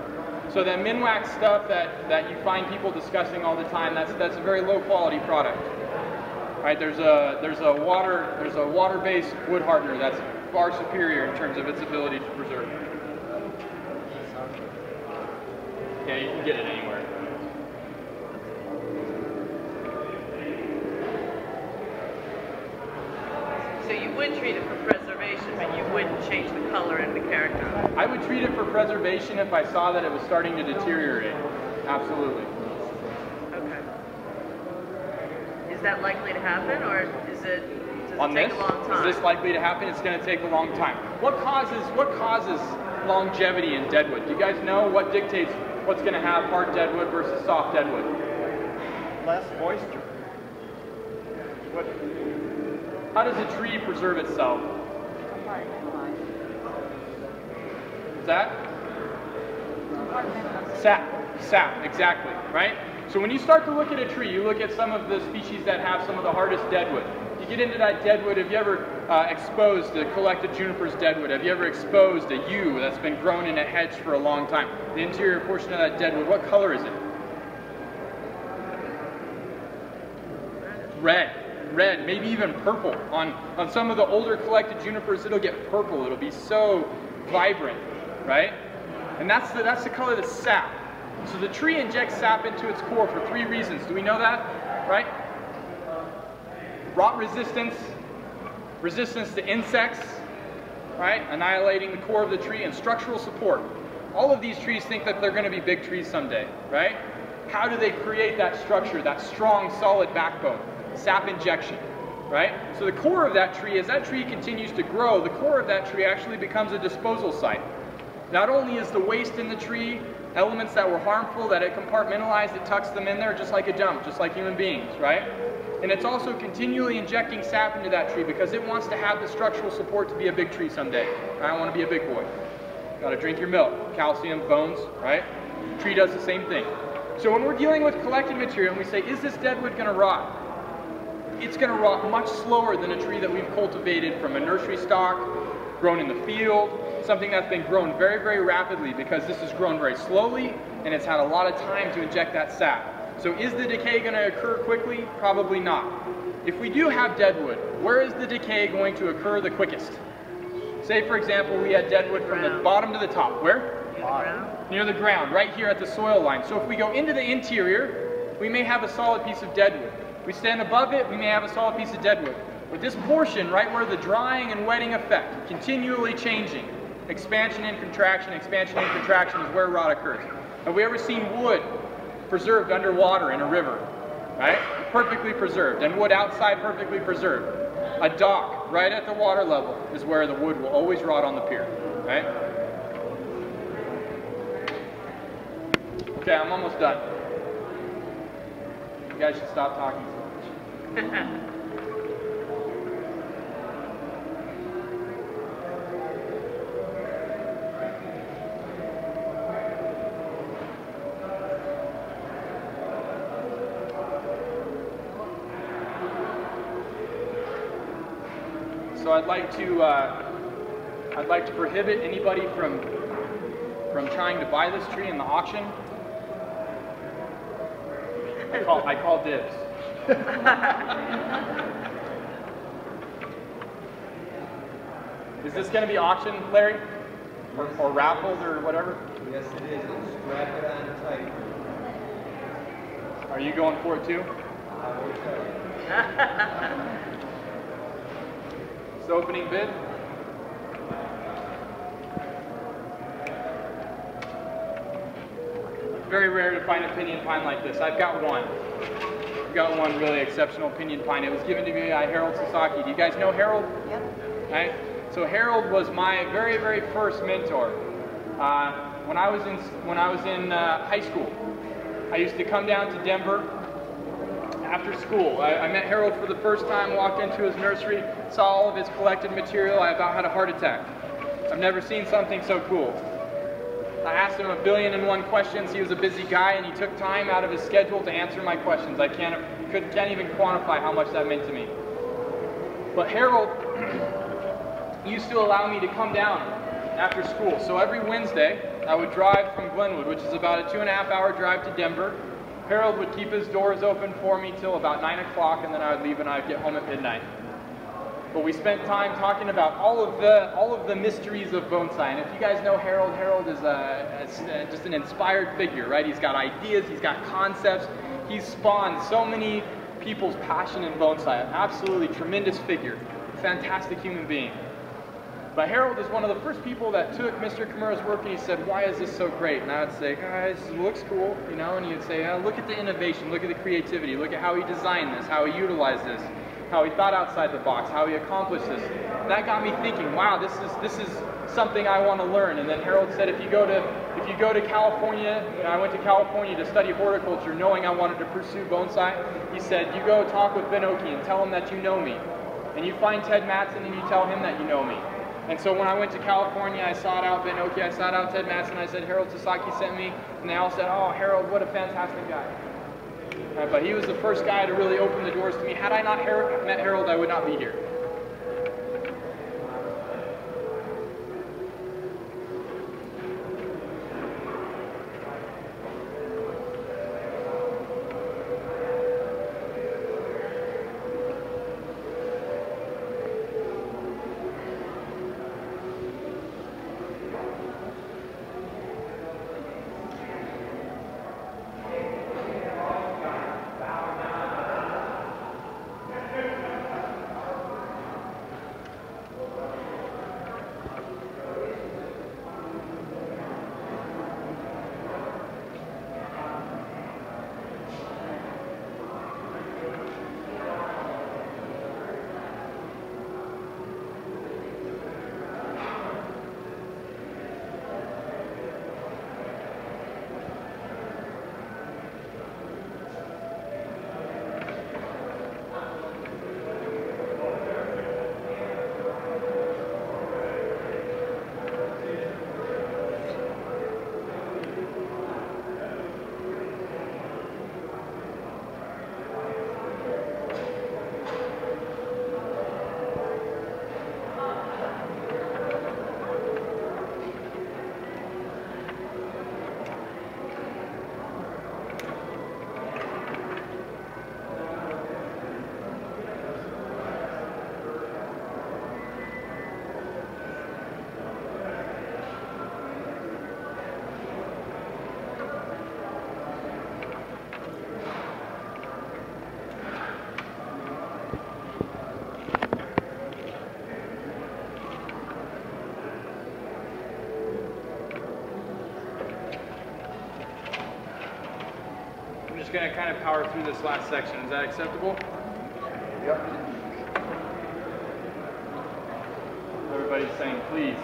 So that Minwax stuff that you find people discussing all the time, that's a very low-quality product. Right? There's a water-based wood hardener that's far superior in terms of its ability to preserve. Yeah, you can get it anywhere. So you would treat it for preservation, but you wouldn't change the color and the character. I would treat it for preservation if I saw that it was starting to deteriorate. Absolutely. Okay. Is that likely to happen, or does it take a long time? Is this likely to happen? It's going to take a long time. What causes longevity in deadwood? Do you guys know what dictates what's going to have hard deadwood versus soft deadwood? Less moisture. How does a tree preserve itself? Is that? Sap, exactly, right? So when you start to look at a tree, you look at some of the species that have some of the hardest deadwood. You get into that deadwood. Have you ever exposed a collected juniper's deadwood? Have you ever exposed a yew that's been grown in a hedge for a long time? The interior portion of that deadwood, what color is it? Red, maybe even purple. On some of the older collected junipers, it'll get purple. It'll be so vibrant, right? And that's the color of the sap. So the tree injects sap into its core for 3 reasons. Do we know that? Right? Rot resistance, resistance to insects, right? Annihilating the core of the tree, and structural support. All of these trees think that they're going to be big trees someday, right? How do they create that structure, that strong, solid backbone? Sap injection, right? So the core of that tree, as that tree continues to grow, the core of that tree actually becomes a disposal site. Not only is the waste in the tree, elements that were harmful, that it compartmentalized, it tucks them in there just like a dump, just like human beings, right? And it's also continually injecting sap into that tree because it wants to have the structural support to be a big tree someday. I want to be a big boy. Got to drink your milk, calcium, bones, right? Tree does the same thing. So when we're dealing with collected material and we say, is this deadwood going to rot? It's going to rot much slower than a tree that we've cultivated from a nursery stock, grown in the field, something that's been grown very, very rapidly because this is grown very slowly and it's had a lot of time to inject that sap. So is the decay going to occur quickly? Probably not. If we do have deadwood, where is the decay going to occur the quickest? Say, for example, we had deadwood from the bottom to the top. Where? Near the ground, right here at the soil line. So if we go into the interior, we may have a solid piece of deadwood. We stand above it, we may have a solid piece of deadwood. But this portion, right where the drying and wetting effect, continually changing, expansion and contraction is where rot occurs. Have we ever seen wood preserved underwater in a river, right? Perfectly preserved, and wood outside perfectly preserved. A dock right at the water level is where the wood will always rot on the pier, right? Okay, I'm almost done. You guys should stop talking so much. So I'd like to prohibit anybody from trying to buy this tree in the auction. I call dibs. Is this going to be auctioned, Larry? Or raffled or whatever? Yes, it is. Strap it on tight. Are you going for it too? It's the opening bid. Very rare to find a pinyon pine like this. I've got one. I've got one really exceptional pinyon pine. It was given to me by Harold Sasaki. Do you guys know Harold? Yep. Right? So Harold was my very, very first mentor. When I was in high school, I used to come down to Denver after school. I met Harold for the first time, walked into his nursery, saw all of his collected material. I about had a heart attack. I've never seen something so cool. I asked him 1,000,001 questions. He was a busy guy, and he took time out of his schedule to answer my questions. I can't even quantify how much that meant to me. But Harold used to allow me to come down after school. So every Wednesday, I would drive from Glenwood, which is about a 2.5-hour drive to Denver. Harold would keep his doors open for me till about 9 o'clock, and then I would leave and I would get home at midnight. But we spent time talking about all of the mysteries of bonsai. And if you guys know Harold, Harold is just an inspired figure, right? He's got ideas, he's got concepts. He's spawned so many people's passion in bonsai. An absolutely tremendous figure, fantastic human being. But Harold is one of the first people that took Mr. Kimura's work and he said, "Why is this so great?" And I would say, "Guys, it looks cool," you know. And he would say, "Look at the innovation, look at the creativity, look at how he designed this, how he utilized this, how he thought outside the box, how he accomplished this." And that got me thinking, wow, this is something I want to learn. And then Harold said, if you go to California, and I went to California to study horticulture, knowing I wanted to pursue bonsai, he said, "You go talk with Ben Oki and tell him that you know me. And you find Ted Mattson and you tell him that you know me." And so when I went to California, I sought out Ben Oki, I sought out Ted Mattson, I said, "Harold Sasaki sent me," and they all said, "Oh, Harold, what a fantastic guy." But he was the first guy to really open the doors to me. Had I not met Harold, I would not be here. Just going to kind of power through this last section. Is that acceptable? Yep. Everybody's saying please.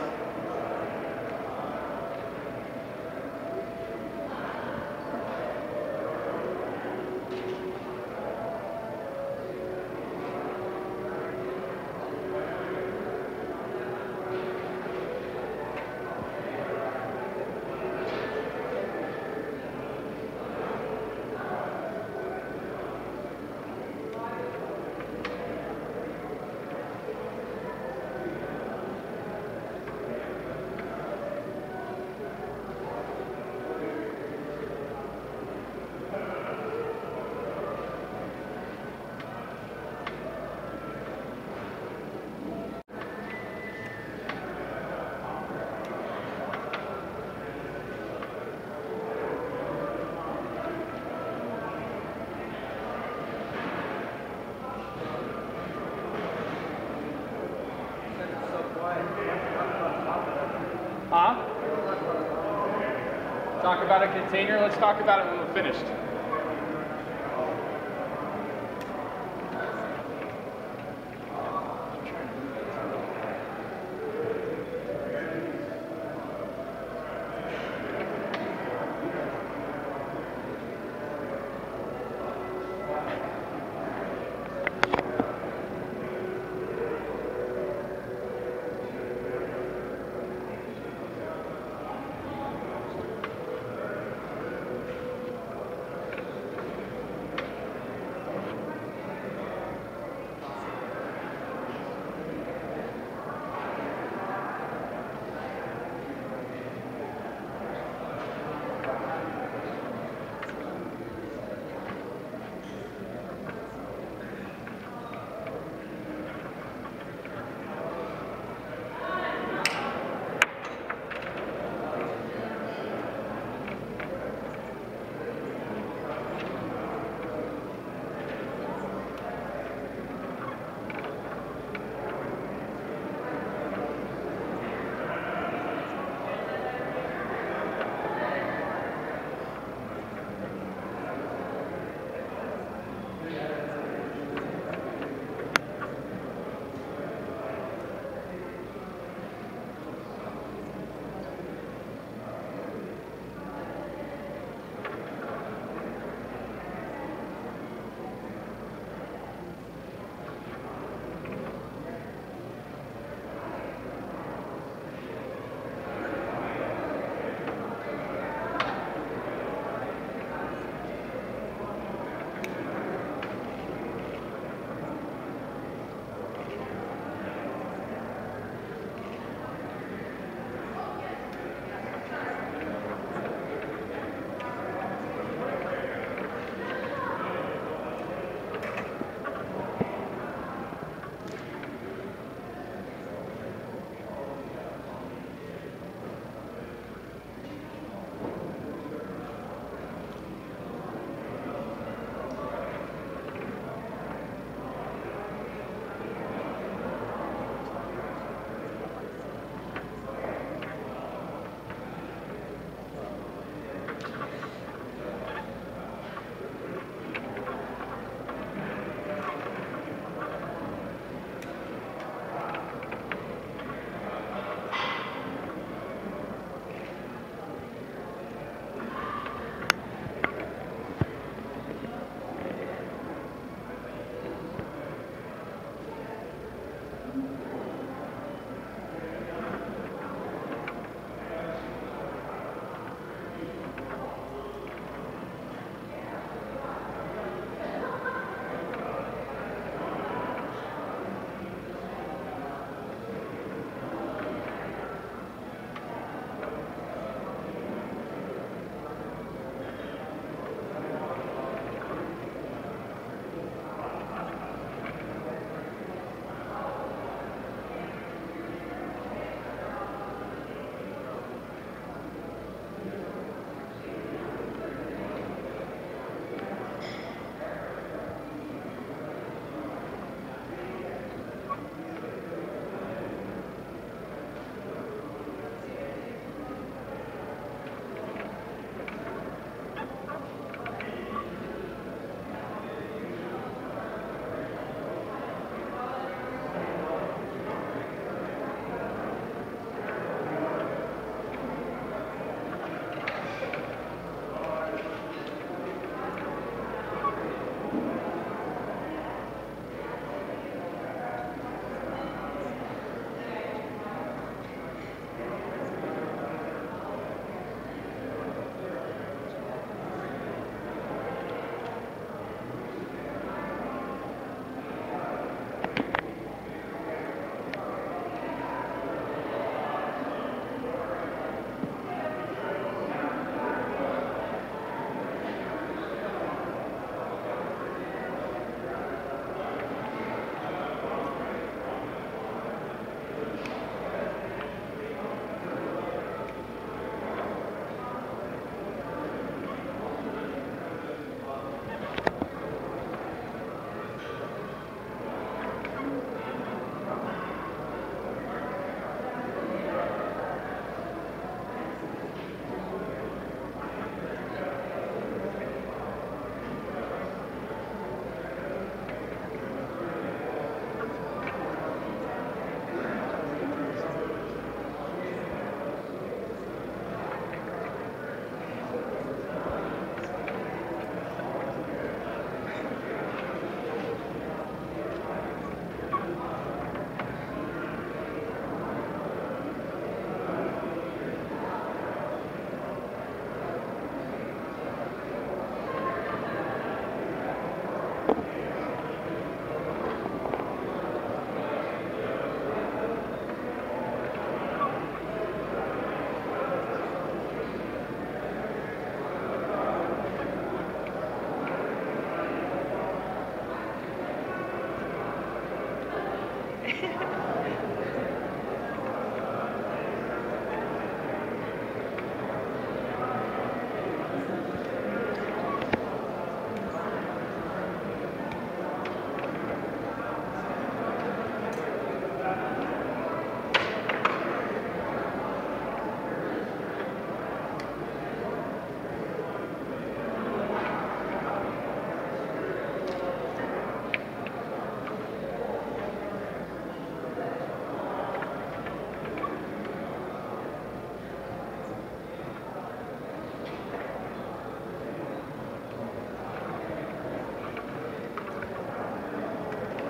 Huh? Talk about a container? Let's talk about it when we're finished.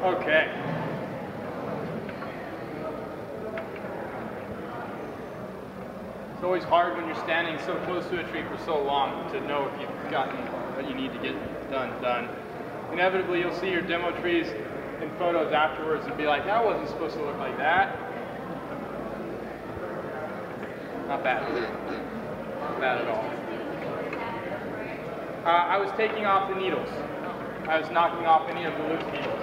Okay. It's always hard when you're standing so close to a tree for so long to know if you've gotten what you need to get done. Inevitably, you'll see your demo trees in photos afterwards and be like, that wasn't supposed to look like that. Not bad. Not bad at all. I was taking off the needles. I was knocking off any of the loose needles.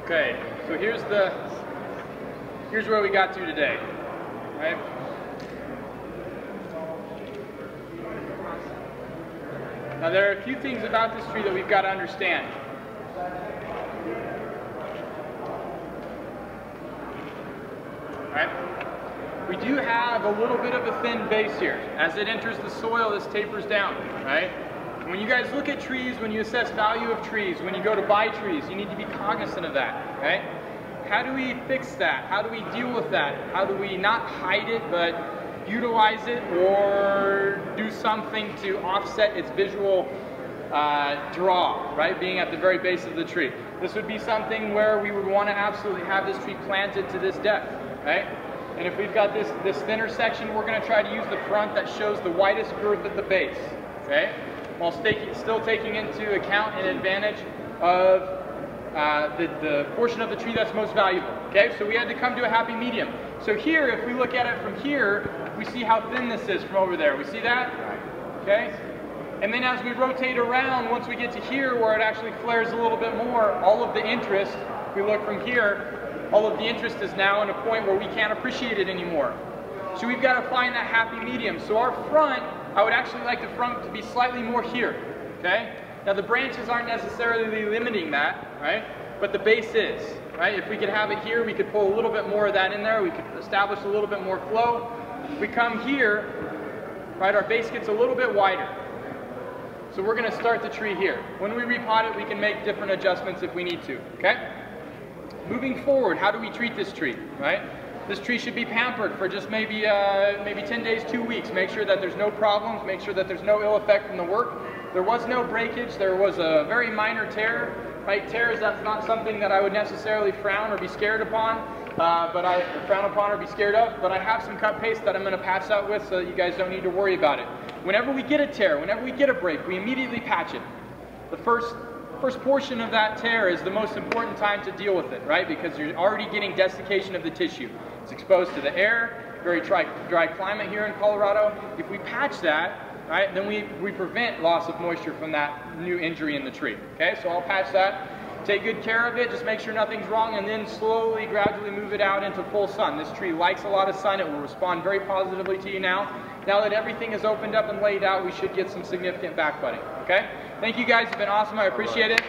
Okay, so here's where we got to today, right? Now there are a few things about this tree that we've got to understand. Right? We do have a little bit of a thin base here. As it enters the soil, this tapers down, right? When you guys look at trees, when you assess value of trees, when you go to buy trees, you need to be cognizant of that, right? How do we fix that? How do we deal with that? How do we not hide it, but utilize it or do something to offset its visual draw, right? Being at the very base of the tree. This would be something where we would want to absolutely have this tree planted to this depth, right? And if we've got this thinner section, we're going to try to use the front that shows the widest girth at the base, okay? While still taking into account an advantage of the portion of the tree that's most valuable. Okay, so we had to come to a happy medium. So here, if we look at it from here, we see how thin this is from over there. We see that? Okay? And then as we rotate around, once we get to here where it actually flares a little bit more, all of the interest, if we look from here, all of the interest is now in a point where we can't appreciate it anymore. So we've got to find that happy medium. So our front, I would actually like the front to be slightly more here, okay? Now the branches aren't necessarily limiting that, right? But the base is, right? If we could have it here, we could pull a little bit more of that in there. We could establish a little bit more flow. If we come here, right, our base gets a little bit wider. So we're going to start the tree here. When we repot it, we can make different adjustments if we need to, okay? Moving forward, how do we treat this tree, right? This tree should be pampered for just maybe 10 days, 2 weeks. Make sure that there's no problems. Make sure that there's no ill effect from the work. There was no breakage. There was a very minor tear. Right? Tears, that's not something that I would necessarily frown or be scared upon, frown upon or be scared of. But I have some cut paste that I'm going to patch that with so that you guys don't need to worry about it. Whenever we get a tear, whenever we get a break, we immediately patch it. The first portion of that tear is the most important time to deal with it, right? Because you're already getting desiccation of the tissue. It's exposed to the air, very dry climate here in Colorado. If we patch that, right, then we prevent loss of moisture from that new injury in the tree. Okay, so I'll patch that. Take good care of it, just make sure nothing's wrong, and then slowly, gradually move it out into full sun. This tree likes a lot of sun. It will respond very positively to you now. Now that everything is opened up and laid out, we should get some significant back budding. Okay? Thank you guys. It's been awesome. I appreciate it.